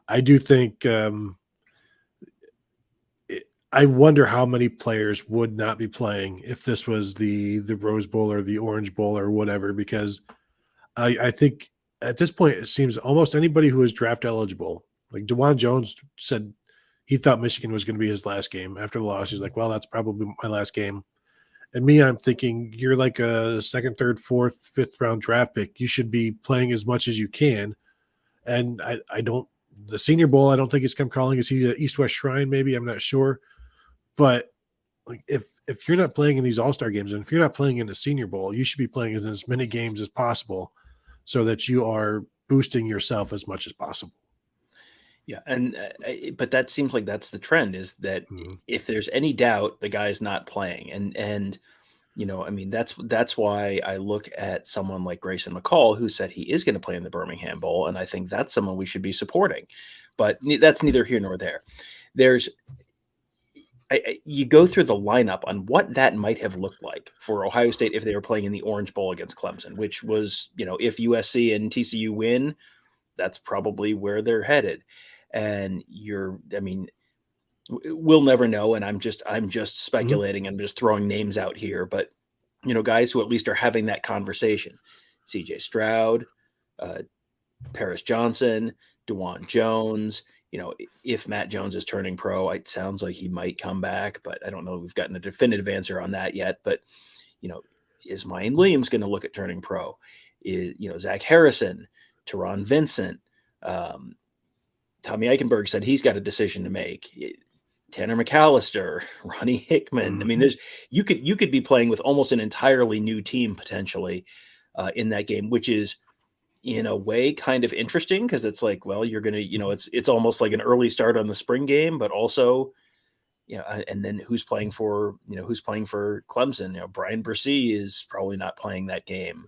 I do think. I wonder how many players would not be playing if this was the Rose Bowl or the Orange Bowl or whatever, because I think at this point it seems almost anybody who is draft eligible, like DeJuan Jones said he thought Michigan was going to be his last game after the loss. He's like, well, that's probably my last game. And me, I'm thinking you're like a second, third, fourth, fifth round draft pick. You should be playing as much as you can. And I don't, the Senior Bowl, I don't think he's come calling. Is he the East-West Shrine? Maybe, I'm not sure. But like if you're not playing in these all-star games, and if you're not playing in the Senior Bowl, you should be playing in as many games as possible so that you are boosting yourself as much as possible. Yeah, and but that seems like that's the trend, is that if there's any doubt, the guy's not playing, and I mean that's why I look at someone like Grayson McCall, who said he is going to play in the Birmingham Bowl, and I think that's someone we should be supporting. But that's neither here nor there. You go through the lineup on what that might have looked like for Ohio State if they were playing in the Orange Bowl against Clemson, which was, if USC and TCU win, that's probably where they're headed. And we'll never know. And I'm just speculating. I'm just throwing names out here, but guys who at least are having that conversation: CJ Stroud, Paris Johnson, DeJuan Jones. If Matt Jones is turning pro, it sounds like he might come back, but I don't know if we've gotten a definitive answer on that yet. But, is Mayan Williams going to look at turning pro? Zach Harrison, Teron Vincent, Tommy Eichenberg said he's got a decision to make. Tanner McAllister, Ronnie Hickman. I mean, you could be playing with almost an entirely new team potentially in that game, which is, in a way, kind of interesting, because it's like, well, you're going to, it's almost like an early start on the spring game, but also, and then who's playing for Clemson? Brian Bresee is probably not playing that game.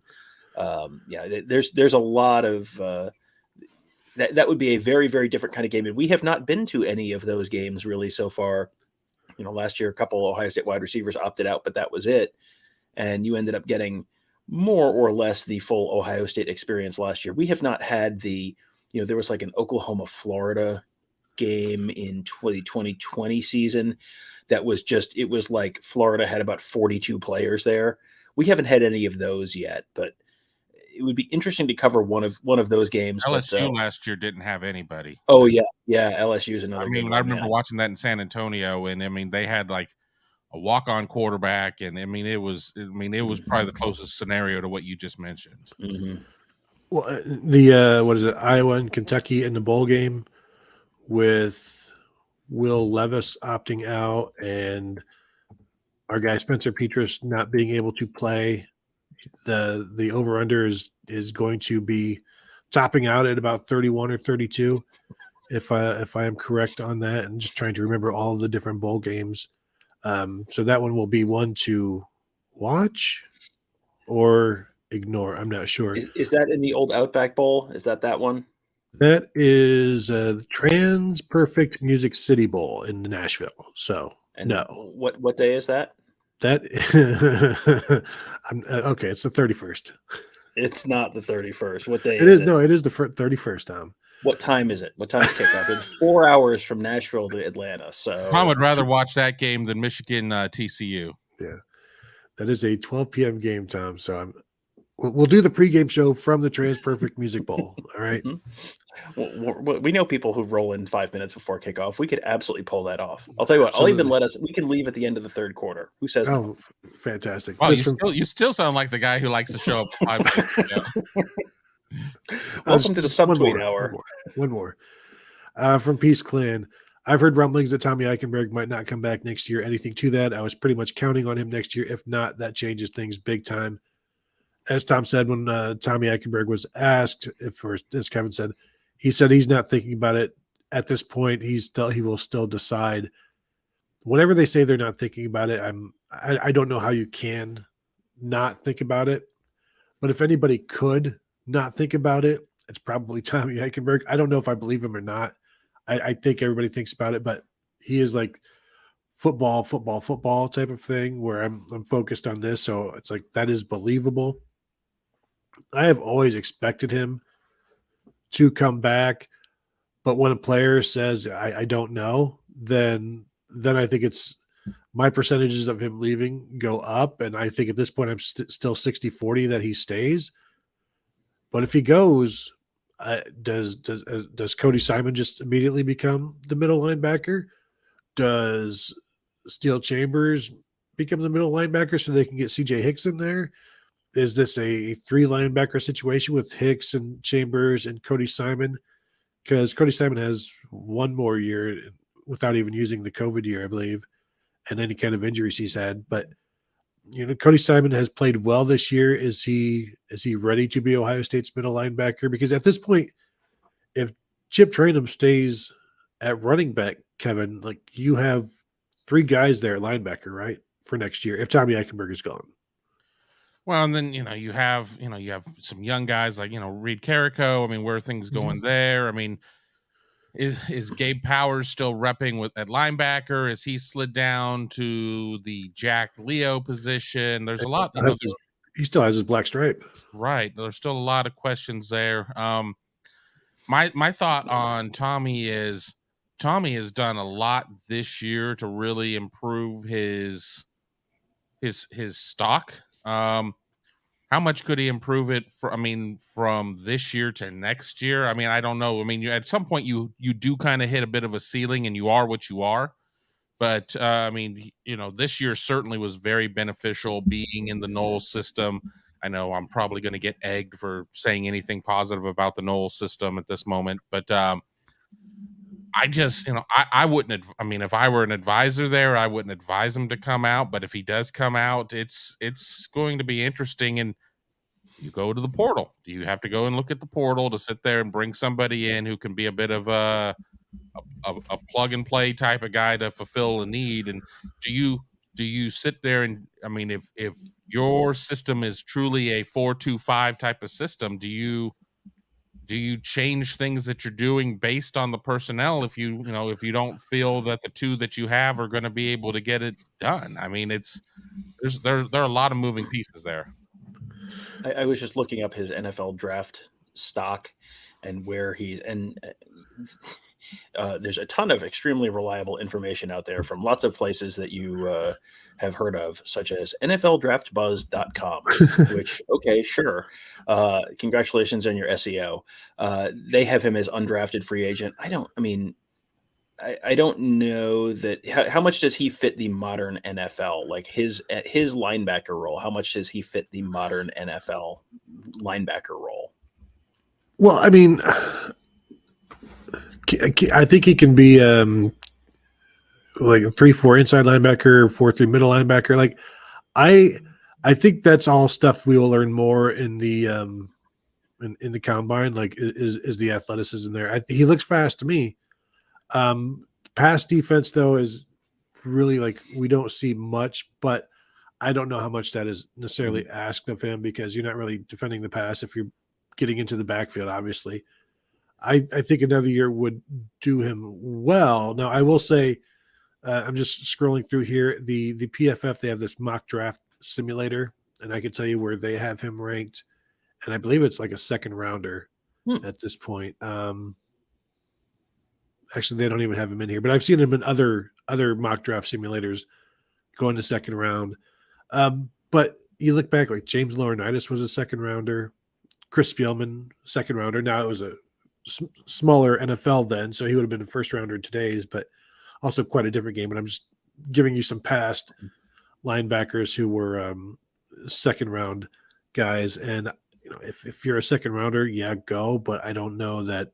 There's a lot of, that would be a very, very different kind of game. And we have not been to any of those games really so far. Last year, a couple of Ohio State wide receivers opted out, but that was it. And you ended up getting more or less the full Ohio State experience last year. We have not had the, there was like an Oklahoma-Florida game in the 2020 season that was it was like Florida had about 42 players there. We haven't had any of those yet, but it would be interesting to cover one of those games. LSU last year didn't have anybody. Oh yeah. LSU is another. I remember watching that in San Antonio, and they had like a walk-on quarterback, and it was probably the closest scenario to what you just mentioned. Mm-hmm. Well, the what is it, Iowa and Kentucky in the bowl game with Will Levis opting out and our guy Spencer Petras not being able to play. The over-under is going to be topping out at about 31 or 32, if I am correct on that, and just trying to remember all of the different bowl games. So that one will be one to watch or ignore. I'm not sure. Is that in the old Outback Bowl? Is that one? That is the Trans Perfect Music City Bowl in Nashville. So no. What day is that? That okay. It's the 31st. It's not the 31st. What day? It is. No, it is the 31st. Tom. What time is it? What time is kickoff? It's 4 hours from Nashville to Atlanta. So I would rather watch that game than Michigan TCU. Yeah, that is a 12 p.m. game, Tom. So we'll do the pregame show from the Trans Perfect Music Bowl. All right. Well, we know people who roll in 5 minutes before kickoff. We could absolutely pull that off. I'll tell you what. Absolutely. We can leave at the end of the third quarter. Who says? Oh, fantastic! Wow, you still sound like the guy who likes to show up 5 minutes. Welcome to the subtweet hour. One more. From Peace Clan. I've heard rumblings that Tommy Eichenberg might not come back next year. Anything to that? I was pretty much counting on him next year. If not, that changes things big time. as Tom said, when Tommy Eichenberg was asked if, or as Kevin said, he said he's not thinking about it at this point. He will still decide. Whenever they say they're not thinking about it, I don't know how you can not think about it. But if anybody could not think about it, it's probably Tommy Eichenberg. I don't know if I believe him or not. I think everybody thinks about it, but he is like football type of thing where I'm focused on this. So it's like that is believable. I have always expected him to come back, but when a player says I don't know, then I think it's my percentages of him leaving go up, and I think at this point I'm still 60-40 that he stays. But if he goes, does Cody Simon just immediately become the middle linebacker? Does Steel Chambers become the middle linebacker so they can get CJ Hicks in there? Is this a 3 linebacker situation with Hicks and Chambers and Cody Simon? Because Cody Simon has one more year without even using the COVID year, I believe, and any kind of injuries he's had. But Cody Simon has played well this year. Is he ready to be Ohio State's middle linebacker? Because at this point, if Chip Trayanum stays at running back, Kevin, like you have 3 guys there at linebacker, right, for next year if Tommy Eichenberg is gone. Well, and then you have some young guys like Reed Carrico. I mean, where are things going there? I mean, is Gabe Powers still repping at linebacker? Is he slid down to the Jack Leo position? There's a lot. He still has his black stripe. Right. There's still a lot of questions there. My thought on Tommy is Tommy has done a lot this year to really improve his stock. How much could he improve it from this year to next year? I mean, I don't know. I mean, at some point you do kind of hit a bit of a ceiling and you are what you are. But I mean, this year certainly was very beneficial being in the Knowles system. I know I'm probably going to get egged for saying anything positive about the Knowles system at this moment, but I just, I wouldn't. I mean, if I were an advisor there, I wouldn't advise him to come out. But if he does come out, it's going to be interesting. And you go to the portal. Do you have to go and look at the portal to sit there and bring somebody in who can be a bit of a plug and play type of guy to fulfill a need? And do you sit there and, I mean, if your system is truly a 4-2-5 type of system, do you change things that you're doing based on the personnel if you don't feel that the 2 that you have are going to be able to get it done? I mean, there are a lot of moving pieces there. I was just looking up his NFL draft stock and where there's a ton of extremely reliable information out there from lots of places that you have heard of, such as NFLDraftBuzz.com, which, okay, sure. Congratulations on your SEO. They have him as undrafted free agent. I don't know that. How much does he fit the modern NFL? Like his linebacker role, how much does he fit the modern NFL linebacker role? Well, I mean, I think he can be like a 3-4 inside linebacker, 4-3 middle linebacker. Like I think that's all stuff we will learn more in the in the combine. Like is the athleticism there? He looks fast to me. Pass defense though is really like we don't see much, but I don't know how much that is necessarily asked of him because you're not really defending the pass if you're getting into the backfield, obviously. I think another year would do him well. Now, I will say, I'm just scrolling through here. The PFF, they have this mock draft simulator, and I can tell you where they have him ranked. And I believe it's like a second rounder at this point. Actually, they don't even have him in here, but I've seen him in other mock draft simulators going to second round. But you look back, like James Laurinaitis was a second rounder. Chris Spielman, second rounder. Now it was a smaller NFL then, so he would have been a first rounder in today's, but also quite a different game. And I'm just giving you some past linebackers who were second round guys. And if you're a second rounder, yeah, go. But I don't know that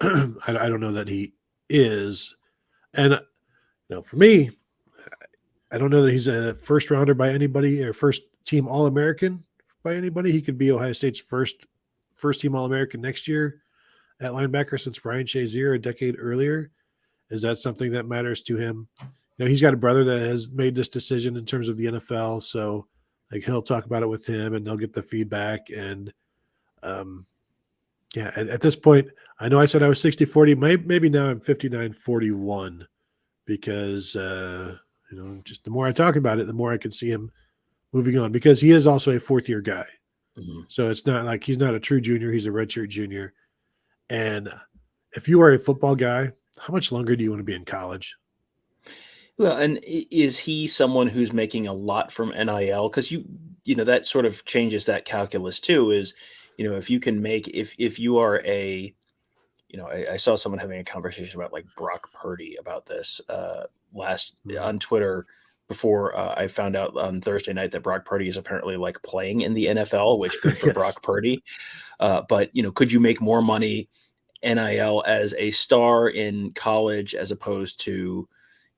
I don't know that he is. And for me, I don't know that he's a first rounder by anybody or first team All-American by anybody. He could be Ohio State's first team All-American next year at linebacker since Brian Shazier a decade earlier. Is that something that matters to him? He's got a brother that has made this decision in terms of the NFL, so like he'll talk about it with him, and they'll get the feedback. And at this point, I know I said I was 60-40. Maybe now I'm 59-41 because just the more I talk about it, the more I can see him moving on, because he is also a fourth-year guy. Mm-hmm. So it's not like he's not a true junior. He's a redshirt junior. And if you are a football guy, how much longer do you want to be in college? Well, and is he someone who's making a lot from NIL? Because that sort of changes that calculus too. Is if you can make if you are a I saw someone having a conversation about like Brock Purdy about this on Twitter before I found out on Thursday night that Brock Purdy is apparently like playing in the NFL, which good for Yes. Brock Purdy. But could you make more money NIL as a star in college as opposed to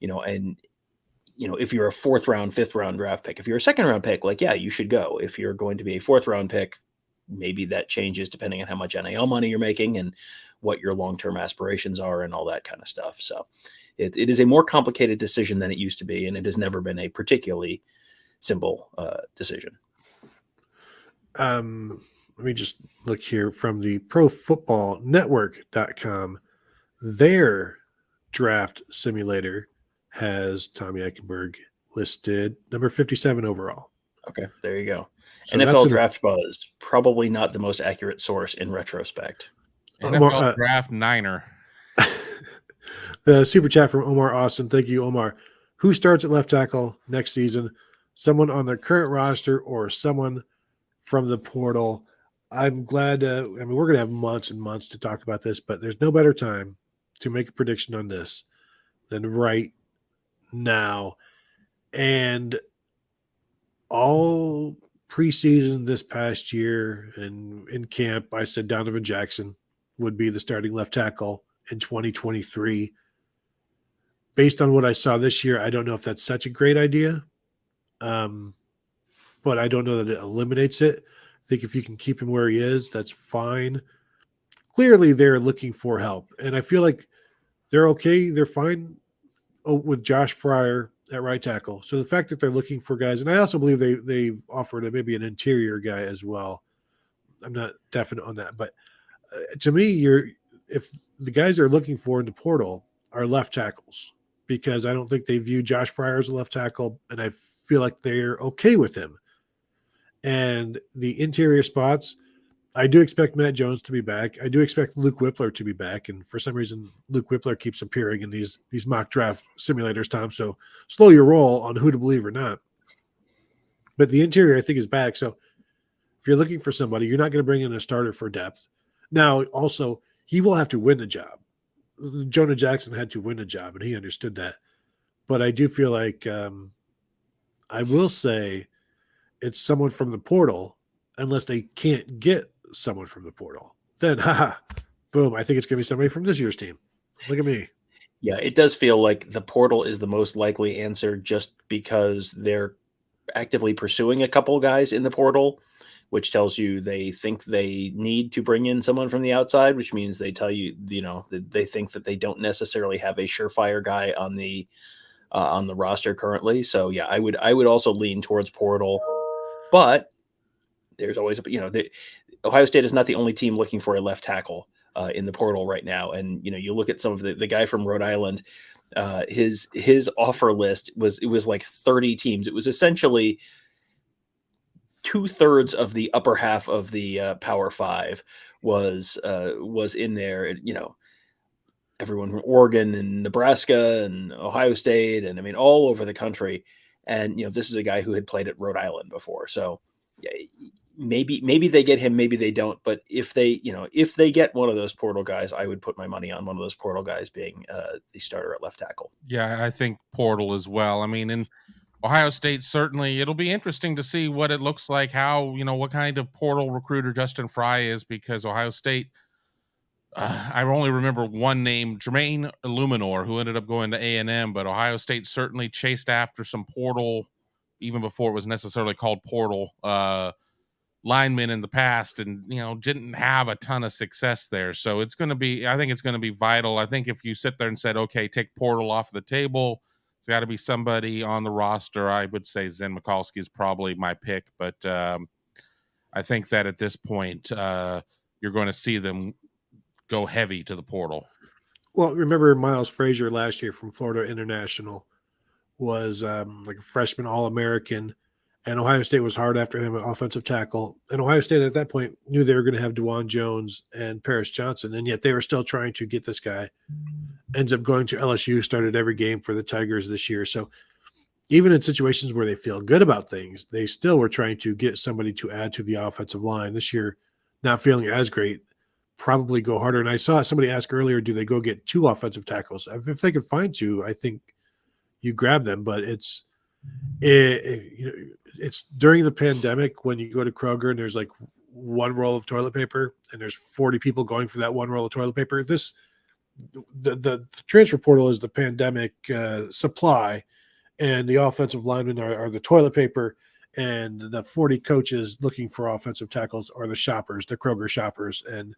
if you're a 4th round, 5th round draft pick? If you're a 2nd round pick, like, yeah, you should go. If you're going to be a 4th round pick, maybe that changes depending on how much NIL money you're making and what your long-term aspirations are and all that kind of stuff. So it is a more complicated decision than it used to be, and it has never been a particularly simple decision. Let me just look here from the ProFootballNetwork.com. Their draft simulator has Tommy Eichenberg listed number 57 overall. Okay, there you go. So NFL Draft Buzz, probably not the most accurate source in retrospect. NFL Draft Niner. The super chat from Omar Austin. Thank you, Omar. Who starts at left tackle next season? Someone on the current roster or someone from the portal? I'm glad. We're going to have months and months to talk about this, but there's no better time to make a prediction on this than right now. And all preseason this past year and in camp, I said Donovan Jackson would be the starting left tackle in 2023. Based on what I saw this year, I don't know if that's such a great idea, but I don't know that it eliminates it. I think if you can keep him where he is, that's fine. Clearly, they're looking for help, and I feel like they're okay. They're fine with Josh Fryer at right tackle. So the fact that they're looking for guys, and I also believe they've offered maybe an interior guy as well. I'm not definite on that, but to me, if the guys they're looking for in the portal are left tackles, because I don't think they view Josh Fryer as a left tackle, and I feel like they're okay with him. And the interior spots, I do expect Matt Jones to be back. I do expect Luke Whippler to be back. And for some reason, Luke Whippler keeps appearing in these mock draft simulators, Tom. So slow your roll on who to believe or not. But the interior, I think, is back. So if you're looking for somebody, you're not going to bring in a starter for depth. Now, also, he will have to win the job. Jonah Jackson had to win the job, and he understood that. But I do feel like I will say it's someone from the portal, unless they can't get someone from the portal. Then, boom, I think it's going to be somebody from this year's team. Look at me. Yeah, it does feel like the portal is the most likely answer just because they're actively pursuing a couple guys in the portal, which tells you they think they need to bring in someone from the outside, which means they tell you, that they think that they don't necessarily have a surefire guy on the roster currently. So yeah, I would also lean towards portal, but there's always Ohio State is not the only team looking for a left tackle in the portal right now. And you look at some of the guy from Rhode Island, his offer list was like 30 teams. It was essentially 2/3 of the upper half of the Power Five was in there. Everyone from Oregon and Nebraska and Ohio State, and all over the country. And this is a guy who had played at Rhode Island before. So yeah, maybe they get him, maybe they don't. But if they get one of those portal guys, I would put my money on one of those portal guys being the starter at left tackle. Yeah, I think portal as well. In Ohio State, certainly it'll be interesting to see what it looks like, how, what kind of portal recruiter Justin Fry is, because Ohio State, I only remember one name, Jermaine Illuminor, who ended up going to A&M, but Ohio State certainly chased after some portal, even before it was necessarily called portal, linemen in the past and, didn't have a ton of success there. So I think it's going to be vital. I think if you sit there and said, okay, take Portal off the table, it's got to be somebody on the roster. I would say Zen Mikulski is probably my pick, but I think that at this point, you're going to see them go heavy to the portal. Well, remember Miles Frazier last year from Florida International was like a freshman All-American, and Ohio State was hard after him at offensive tackle. And Ohio State at that point knew they were going to have DeJuan Jones and Paris Johnson, and yet they were still trying to get this guy. Ends up going to LSU, started every game for the Tigers this year. So even in situations where they feel good about things, they still were trying to get somebody to add to the offensive line. This year, not feeling as great, probably go harder. And I saw somebody ask earlier, do they go get 2 offensive tackles? If they could find 2, I think you grab them. But it's during the pandemic when you go to Kroger and there's like 1 roll of toilet paper and there's 40 people going for that 1 roll of toilet paper. The transfer portal is the pandemic supply, and the offensive linemen are the toilet paper, and the 40 coaches looking for offensive tackles are the shoppers, the Kroger shoppers. And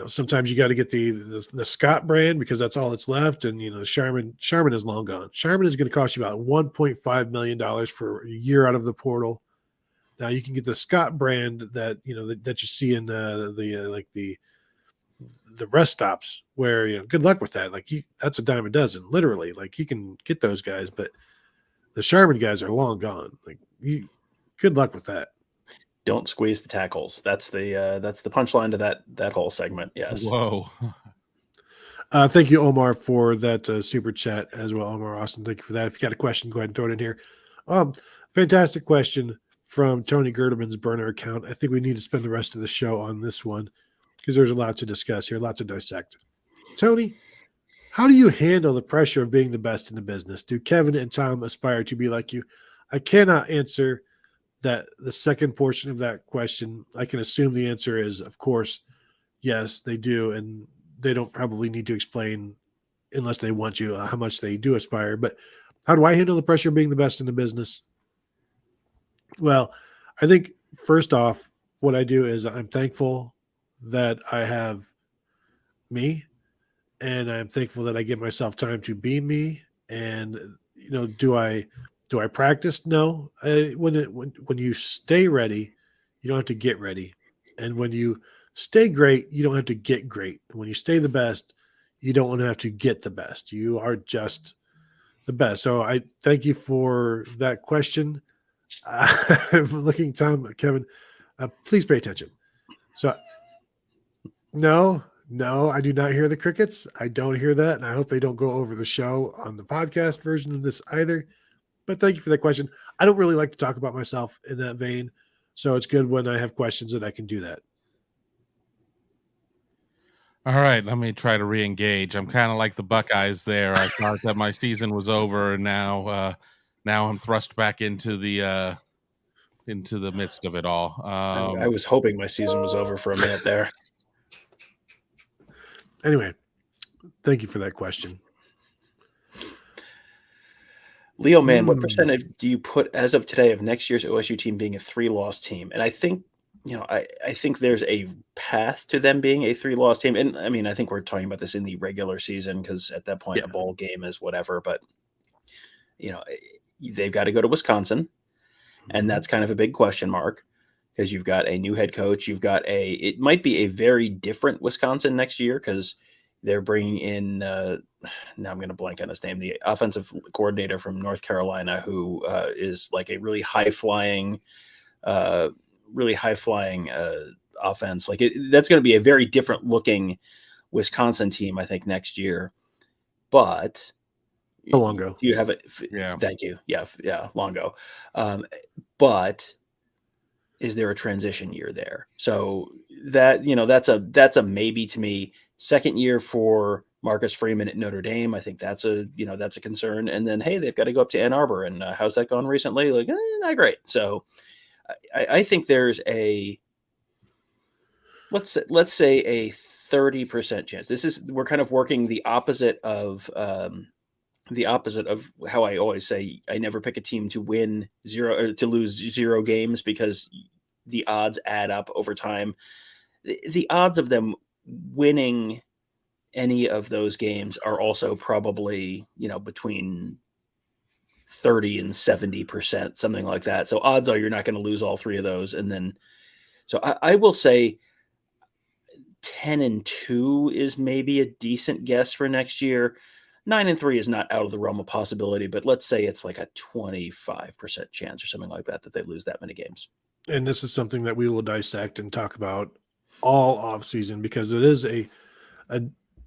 sometimes you got to get the Scott brand because that's all that's left. And Sharman is long gone. Sharman is going to cost you about $1.5 million for a year out of the portal. Now you can get the Scott brand that that you see in the rest stops where good luck with that. Like that's a dime a dozen, literally. Like you can get those guys, but the Sharman guys are long gone. Like good luck with that. Don't squeeze the tackles. That's the punchline to that whole segment. Yes. Whoa. Thank you, Omar, for that super chat as well. Omar Austin, thank you for that. If you got a question, go ahead and throw it in here. Fantastic question from Tony Gerdeman's burner account. I think we need to spend the rest of the show on this one because there's a lot to discuss here, a lot to dissect. Tony, how do you handle the pressure of being the best in the business? Do Kevin and Tom aspire to be like you? I cannot answer that the second portion of that question. I can assume the answer is, of course, yes, they do. And they don't probably need to explain unless they want you how much they do aspire. But how do I handle the pressure of being the best in the business? Well, I think first off, what I do is I'm thankful that I have me, and I'm thankful that I give myself time to be me. And, do I practice? No. When you stay ready, you don't have to get ready. And when you stay great, you don't have to get great. When you stay the best, you don't want to have to get the best. You are just the best. So I thank you for that question. I'm looking, Tom, Kevin, please pay attention. So no, I do not hear the crickets. I don't hear that. And I hope they don't go over the show on the podcast version of this either. But thank you for that question. I don't really like to talk about myself in that vein. So it's good when I have questions that I can do that. All right, let me try to re-engage. I'm kind of like the Buckeyes there. I thought that my season was over, and now I'm thrust back into the midst of it all. I was hoping my season was over for a minute there. Anyway, thank you for that question. Leo, man, what percentage do you put as of today of next year's OSU team being a 3-loss team? And I think, I think there's a path to them being a 3-loss team. And I mean, I think we're talking about this in the regular season because at that point, a bowl game is whatever. But, they've got to go to Wisconsin. And that's kind of a big question mark because you've got a new head coach. You've got it might be a very different Wisconsin next year because they're bringing in, now I'm going to blank on his name, the offensive coordinator from North Carolina, who is like a really high flying offense. Like that's going to be a very different looking Wisconsin team, I think, next year. But Longo, do you have it? Yeah. Thank you. Yeah. Longo. But is there a transition year there? So that, that's a maybe to me. Second year for Marcus Freeman at Notre Dame. I think that's a concern. And then, hey, they've got to go up to Ann Arbor. And how's that gone recently? Like, not great. So I think there's let's say a 30% chance. We're kind of working the opposite of the opposite of how I always say I never pick a team to win zero or to lose 0 games, because the odds add up over time. The odds of them winning any of those games are also probably, between 30 and 70%, something like that. So odds are you're not going to lose all 3 of those. And then, so I will say 10-2 is maybe a decent guess for next year. 9-3 is not out of the realm of possibility, but let's say it's like a 25% chance or something like that they lose that many games. And this is something that we will dissect and talk about all off season, because it is a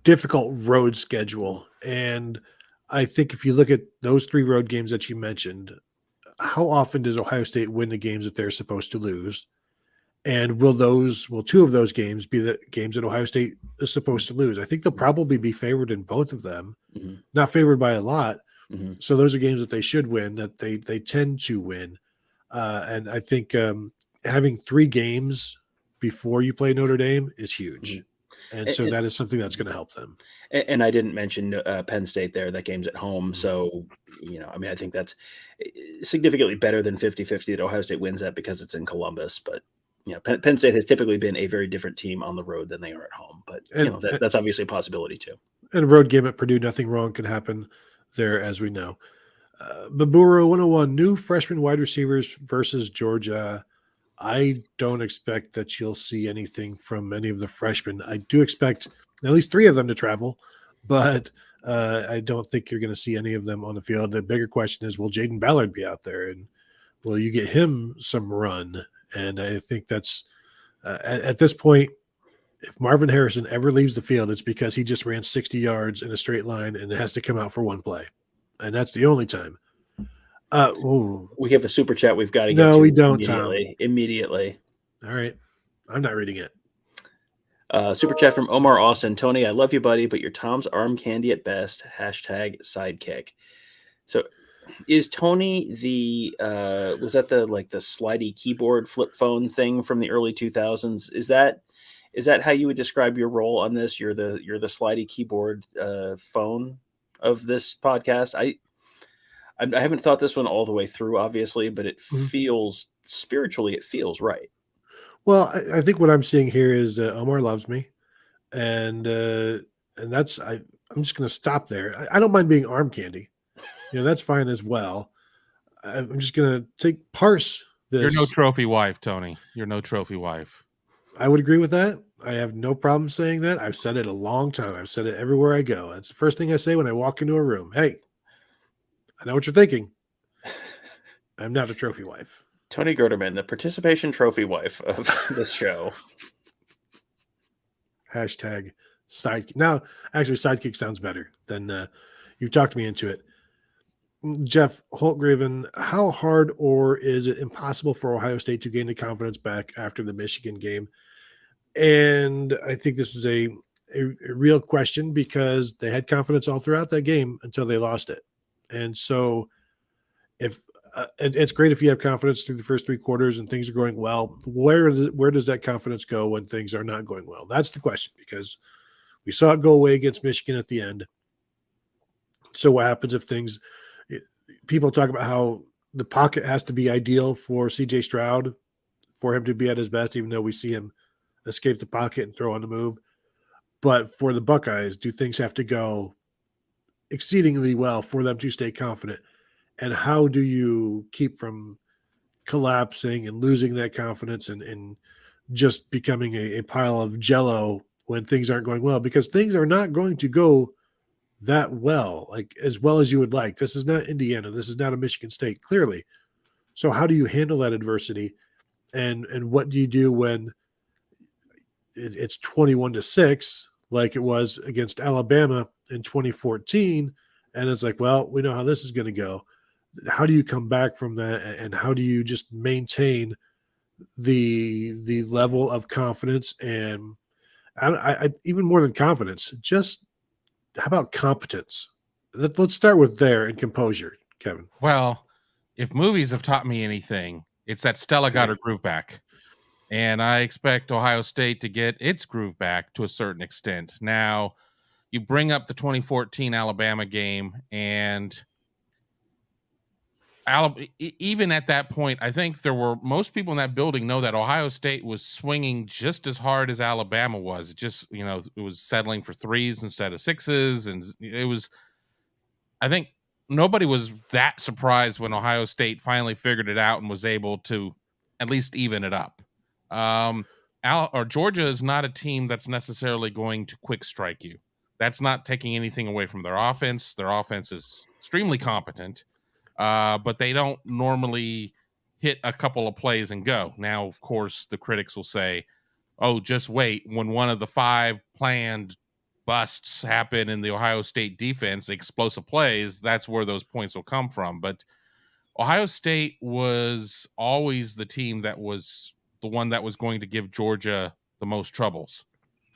difficult road schedule. And I think if you look at those 3 road games that you mentioned, how often does Ohio State win the games that they're supposed to lose? And will 2 of those games be the games that Ohio State is supposed to lose? I think they'll probably be favored in both of them, not favored by a lot. So those are games that they should win, that they tend to win. And I think having 3 games before you play Notre Dame is huge. And so that is something that's going to help them. And I didn't mention Penn State there. That game's at home. So, I think that's significantly better than 50-50 that Ohio State wins that, because it's in Columbus. But, Penn State has typically been a very different team on the road than they are at home. But, that's obviously a possibility too. And a road game at Purdue, nothing wrong can happen there, as we know. Baburo 101, new freshman wide receivers versus Georgia. I don't expect that you'll see anything from any of the freshmen. I do expect at least 3 of them to travel, but I don't think you're going to see any of them on the field. The bigger question is, will Jaden Ballard be out there, and will you get him some run? And I think that's at this point, if Marvin Harrison ever leaves the field, it's because he just ran 60 yards in a straight line and it has to come out for 1 play. And that's the only time. We have a super chat we've got to get to. No, we don't, Immediately. All right. I'm not reading it. Super chat from Omar Austin. Tony, I love you, buddy, but you're Tom's arm candy at best. #sidekick. So is Tony was that the slidey keyboard flip phone thing from the early 2000s? Is that how you would describe your role on this? You're the slidey keyboard phone of this podcast. I haven't thought this one all the way through, obviously, but it feels spiritually, it feels right. Well, I think what I'm seeing here is Omar loves me, and that's I'm just going to stop there. I don't mind being arm candy, that's fine as well. I'm just going to parse this. You're no trophy wife, Tony. You're no trophy wife. I would agree with that. I have no problem saying that. I've said it a long time. I've said it everywhere I go. It's the first thing I say when I walk into a room. Hey, I know what you're thinking. I'm not a trophy wife. Tony Gerderman, the participation trophy wife of this show. #sidekick. Now, actually, sidekick sounds better than you've talked me into it. Jeff Holtgraven, how hard or is it impossible for Ohio State to gain the confidence back after the Michigan game? And I think this is a real question, because they had confidence all throughout that game until they lost it. And so if it's great if you have confidence through the first 3 quarters and things are going well, where does that confidence go when things are not going well? That's the question, because we saw it go away against Michigan at the end. So what happens if people talk about how the pocket has to be ideal for CJ Stroud for him to be at his best, even though we see him escape the pocket and throw on the move. But for the Buckeyes, do things have to go exceedingly well for them to stay confident? And how do you keep from collapsing and losing that confidence and just becoming a pile of jello when things aren't going well? Because things are not going to go that well, as well as you would like. This is not Indiana. This is not a Michigan State, clearly. So how do you handle that adversity? And what do you do when it's 21-6, like it was against Alabama in 2014? And it's like, well, we know how this is going to go. How do you come back from that? And how do you just maintain the level of confidence? And I even more than confidence, just how about competence? Let's start with there and composure, Kevin. Well, if movies have taught me anything, it's that Stella got her groove back. And I expect Ohio State to get its groove back to a certain extent. Now, you bring up the 2014 Alabama game, and even at that point, I think most people in that building know that Ohio State was swinging just as hard as Alabama was. Just, it was settling for threes instead of sixes. And I think nobody was that surprised when Ohio State finally figured it out and was able to at least even it up. Georgia is not a team that's necessarily going to quick strike you. That's not taking anything away from their offense. Their offense is extremely competent. But they don't normally hit a couple of plays and go. Now, of course, the critics will say, oh, just wait. When one of the 5 planned busts happen in the Ohio State defense, explosive plays, that's where those points will come from. But Ohio State was always the team that was the one that was going to give Georgia the most troubles.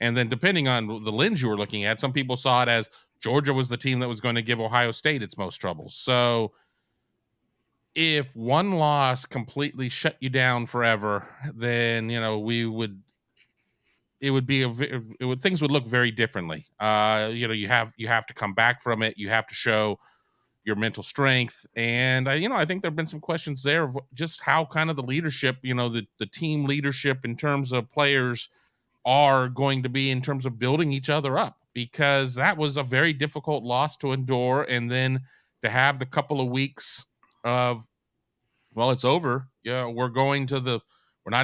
And then depending on the lens you were looking at, some people saw it as Georgia was the team that was going to give Ohio State its most troubles. So if one loss completely shut you down forever, then things would look very differently. You have to come back from it. You have to show your mental strength, and I think there've been some questions there of just how kind of the leadership, the team leadership in terms of players are going to be in terms of building each other up, because that was a very difficult loss to endure, and then to have the couple of weeks of, well, it's over. Yeah, we're not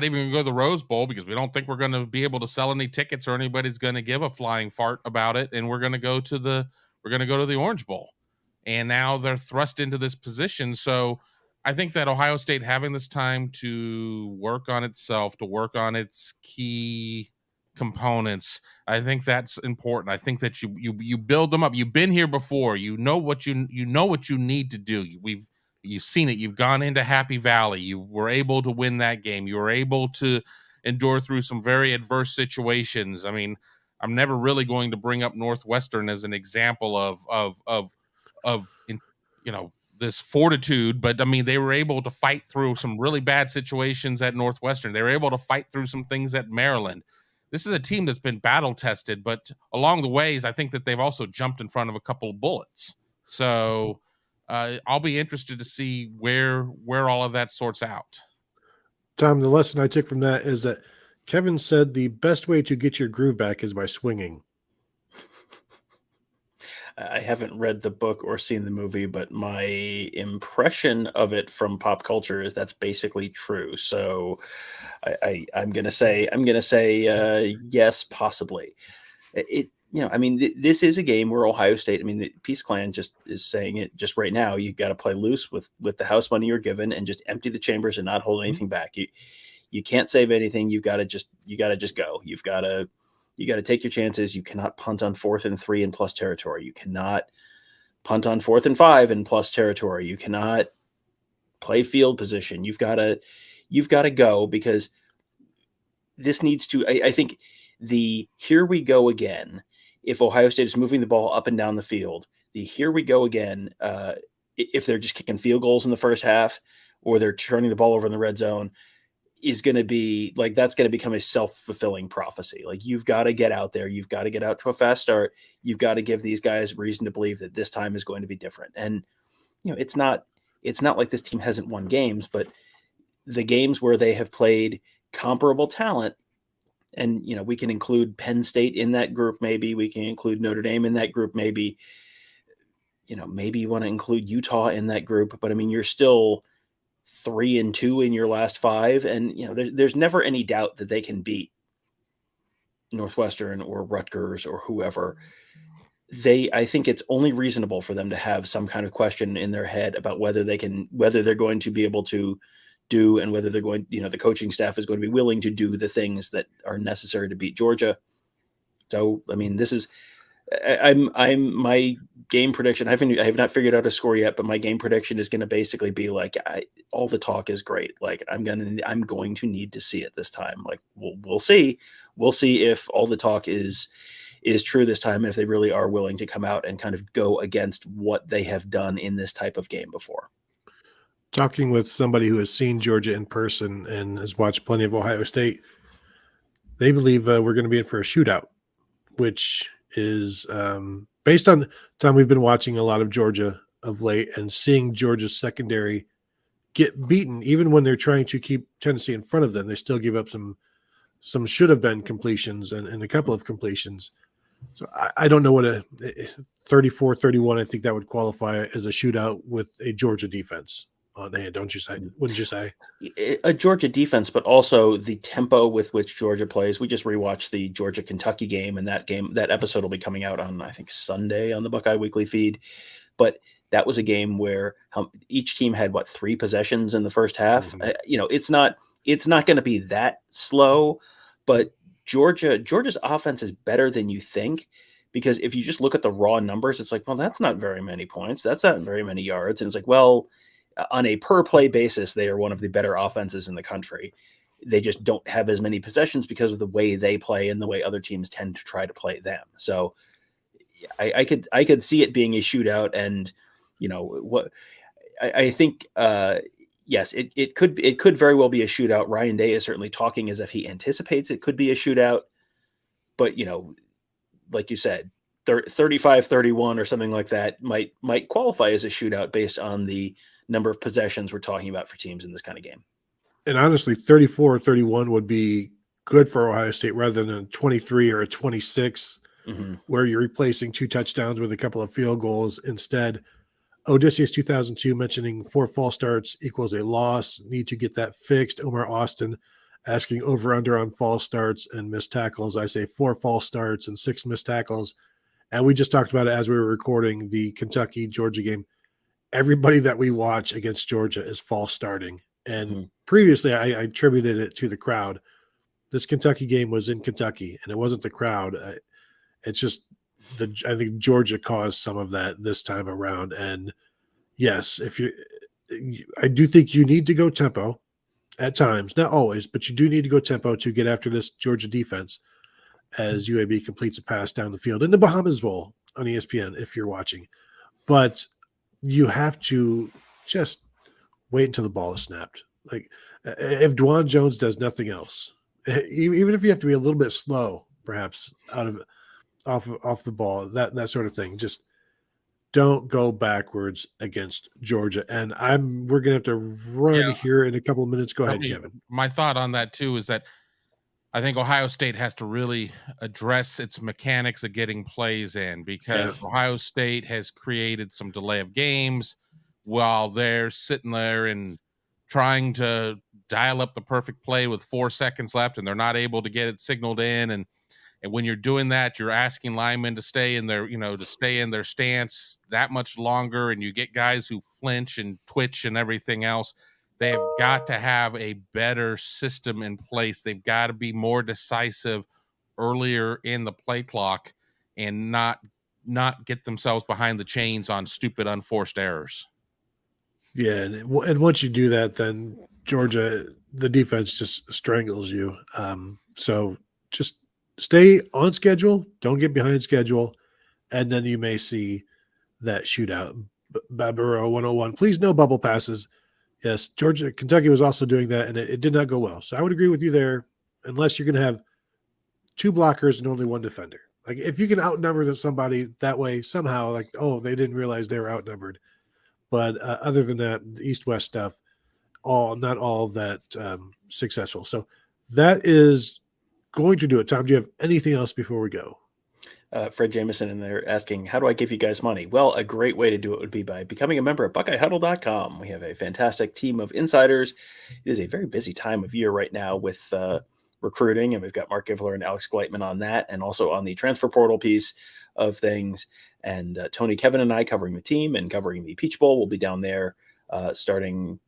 even going to go to the Rose Bowl because we don't think we're going to be able to sell any tickets or anybody's going to give a flying fart about it. And we're going to go to the Orange Bowl. And now they're thrust into this position. So I think that Ohio State having this time to work on itself, to work on its key components, I think that's important. I think that you build them up. You've been here before. You know what you need to do. You've seen it. You've gone into Happy Valley. You were able to win that game. You were able to endure through some very adverse situations. I mean, I'm never really going to bring up Northwestern as an example of this fortitude, but I mean, they were able to fight through some really bad situations at Northwestern. They were able to fight through some things at Maryland. This is a team that's been battle tested, but along the ways, I think that they've also jumped in front of a couple of bullets. So I'll be interested to see where all of that sorts out. Tom, the lesson I took from that is that Kevin said the best way to get your groove back is by swinging. I haven't read the book or seen the movie, but my impression of it from pop culture is that's basically true. So I'm gonna say yes, possibly. This is a game where Ohio State, the Peace Clan just is saying it just right now. You got to play loose with the house money you're given and just empty the chambers and not hold anything back. You can't save anything. You got to just go. You got to take your chances. You cannot punt on 4th and 3 in plus territory. You cannot punt on 4th and 5 in plus territory. You cannot play field position. You've got to go, because this needs to, I think here we go again. If Ohio State is moving the ball up and down the field, here we go again. If they're just kicking field goals in the first half, or they're turning the ball over in the red zone, is going to be like, that's going to become a self-fulfilling prophecy. Like, you've got to get out there. You've got to get out to a fast start. You've got to give these guys reason to believe that this time is going to be different. And, it's not like this team hasn't won games, but the games where they have played comparable talent, and, we can include Penn State in that group. Maybe we can include Notre Dame in that group. Maybe you want to include Utah in that group, but you're still 3-2 in your last 5. And, there's never any doubt that they can beat Northwestern or Rutgers or whoever. I think it's only reasonable for them to have some kind of question in their head about whether they're going to be able to do, and whether they're going, the coaching staff is going to be willing to do the things that are necessary to beat Georgia. So, this is, I'm my game prediction. I have not figured out a score yet, but my game prediction is going to basically be like, all the talk is great. Like, I'm going to need to see it this time. Like, we'll see if all the talk is true this time, and if they really are willing to come out and kind of go against what they have done in this type of game before. Talking with somebody who has seen Georgia in person and has watched plenty of Ohio State, they believe we're going to be in for a shootout, which is based on time we've been watching a lot of Georgia of late and seeing Georgia's secondary get beaten, even when they're trying to keep Tennessee in front of them. They still give up some should have been completions and a couple of completions. So I don't know what a 34-31. I think that would qualify as a shootout with a Georgia defense on hand, don't you say? Wouldn't you say? A Georgia defense, but also the tempo with which Georgia plays. We just rewatched the Georgia-Kentucky game, and that episode will be coming out on, I think, Sunday on the Buckeye Weekly feed. But that was a game where each team had 3 possessions in the first half. Mm-hmm. It's not going to be that slow, but Georgia's offense is better than you think, because if you just look at the raw numbers, it's like, well, that's not very many points. That's not very many yards. And it's like, well, on a per play basis, they are one of the better offenses in the country. They just don't have as many possessions because of the way they play and the way other teams tend to try to play them. So I could see it being a shootout, and what I think, yes, it could very well be a shootout. Ryan Day is certainly talking as if he anticipates it could be a shootout, but like you said, 35-31 or something like that might qualify as a shootout based on the number of possessions we're talking about for teams in this kind of game. And honestly, 34-31 would be good for Ohio State rather than a 23 or a 26, where you're replacing 2 touchdowns with a couple of field goals. Instead, Odysseus 2002 mentioning 4 false starts equals a loss. Need to get that fixed. Omar Austin asking over-under on false starts and missed tackles. I say 4 false starts and 6 missed tackles. And we just talked about it as we were recording the Kentucky-Georgia game. Everybody that we watch against Georgia is false starting. And previously, I attributed it to the crowd. This Kentucky game was in Kentucky, and it wasn't the crowd. It's just I think Georgia caused some of that this time around. And yes, I do think you need to go tempo at times, not always, but you do need to go tempo to get after this Georgia defense as UAB completes a pass down the field in the Bahamas Bowl on ESPN if you're watching. But you have to just wait until the ball is snapped. Like if Dwan Jones does nothing else, even if you have to be a little bit slow, perhaps off the ball, that sort of thing, just don't go backwards against Georgia. And we're gonna have to run here in a couple of minutes. Go ahead, Kevin. My thought on that too is that I think Ohio State has to really address its mechanics of getting plays in, because Ohio State has created some delay of games while they're sitting there and trying to dial up the perfect play with 4 seconds left, and they're not able to get it signaled in. And when you're doing that, you're asking linemen to stay in their stance that much longer, and you get guys who flinch and twitch and everything else. They've got to have a better system in place. They've got to be more decisive earlier in the play clock and not get themselves behind the chains on stupid, unforced errors. Yeah, and once you do that, then Georgia, the defense just strangles you. So just stay on schedule. Don't get behind schedule. And then you may see that shootout. Barbaro 101, please no bubble passes. Yes, Kentucky was also doing that, and it did not go well. So I would agree with you there, unless you're going to have 2 blockers and only 1 defender. Like if you can outnumber somebody that way somehow, like, oh, they didn't realize they were outnumbered. But other than that, the East-West stuff, not all of that successful. So that is going to do it. Tom, do you have anything else before we go? Fred Jameson in there asking, how do I give you guys money? Well, a great way to do it would be by becoming a member at BuckeyeHuddle.com. We have a fantastic team of insiders. It is a very busy time of year right now with recruiting, and we've got Mark Givler and Alex Gleitman on that, and also on the transfer portal piece of things. And Tony, Kevin, and I covering the team and covering the Peach Bowl. We'll be down there starting.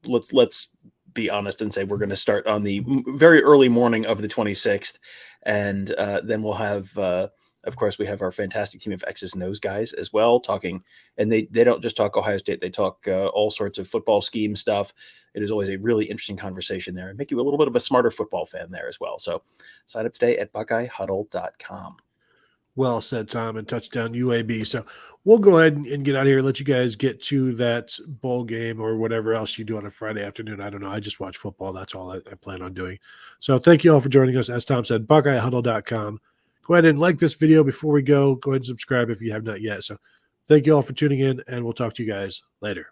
Let's be honest and say we're going to start on the very early morning of the 26th, and then we'll have. Of course, we have our fantastic team of X's and O's guys as well talking, and they don't just talk Ohio State. They talk all sorts of football scheme stuff. It is always a really interesting conversation there and make you a little bit of a smarter football fan there as well. So sign up today at BuckeyeHuddle.com. Well said, Tom, and touchdown UAB. So we'll go ahead and get out of here, let you guys get to that bowl game or whatever else you do on a Friday afternoon. I don't know. I just watch football. That's all I plan on doing. So thank you all for joining us. As Tom said, BuckeyeHuddle.com. Go ahead and like this video before we go. Go ahead and subscribe if you have not yet. So thank you all for tuning in, and we'll talk to you guys later.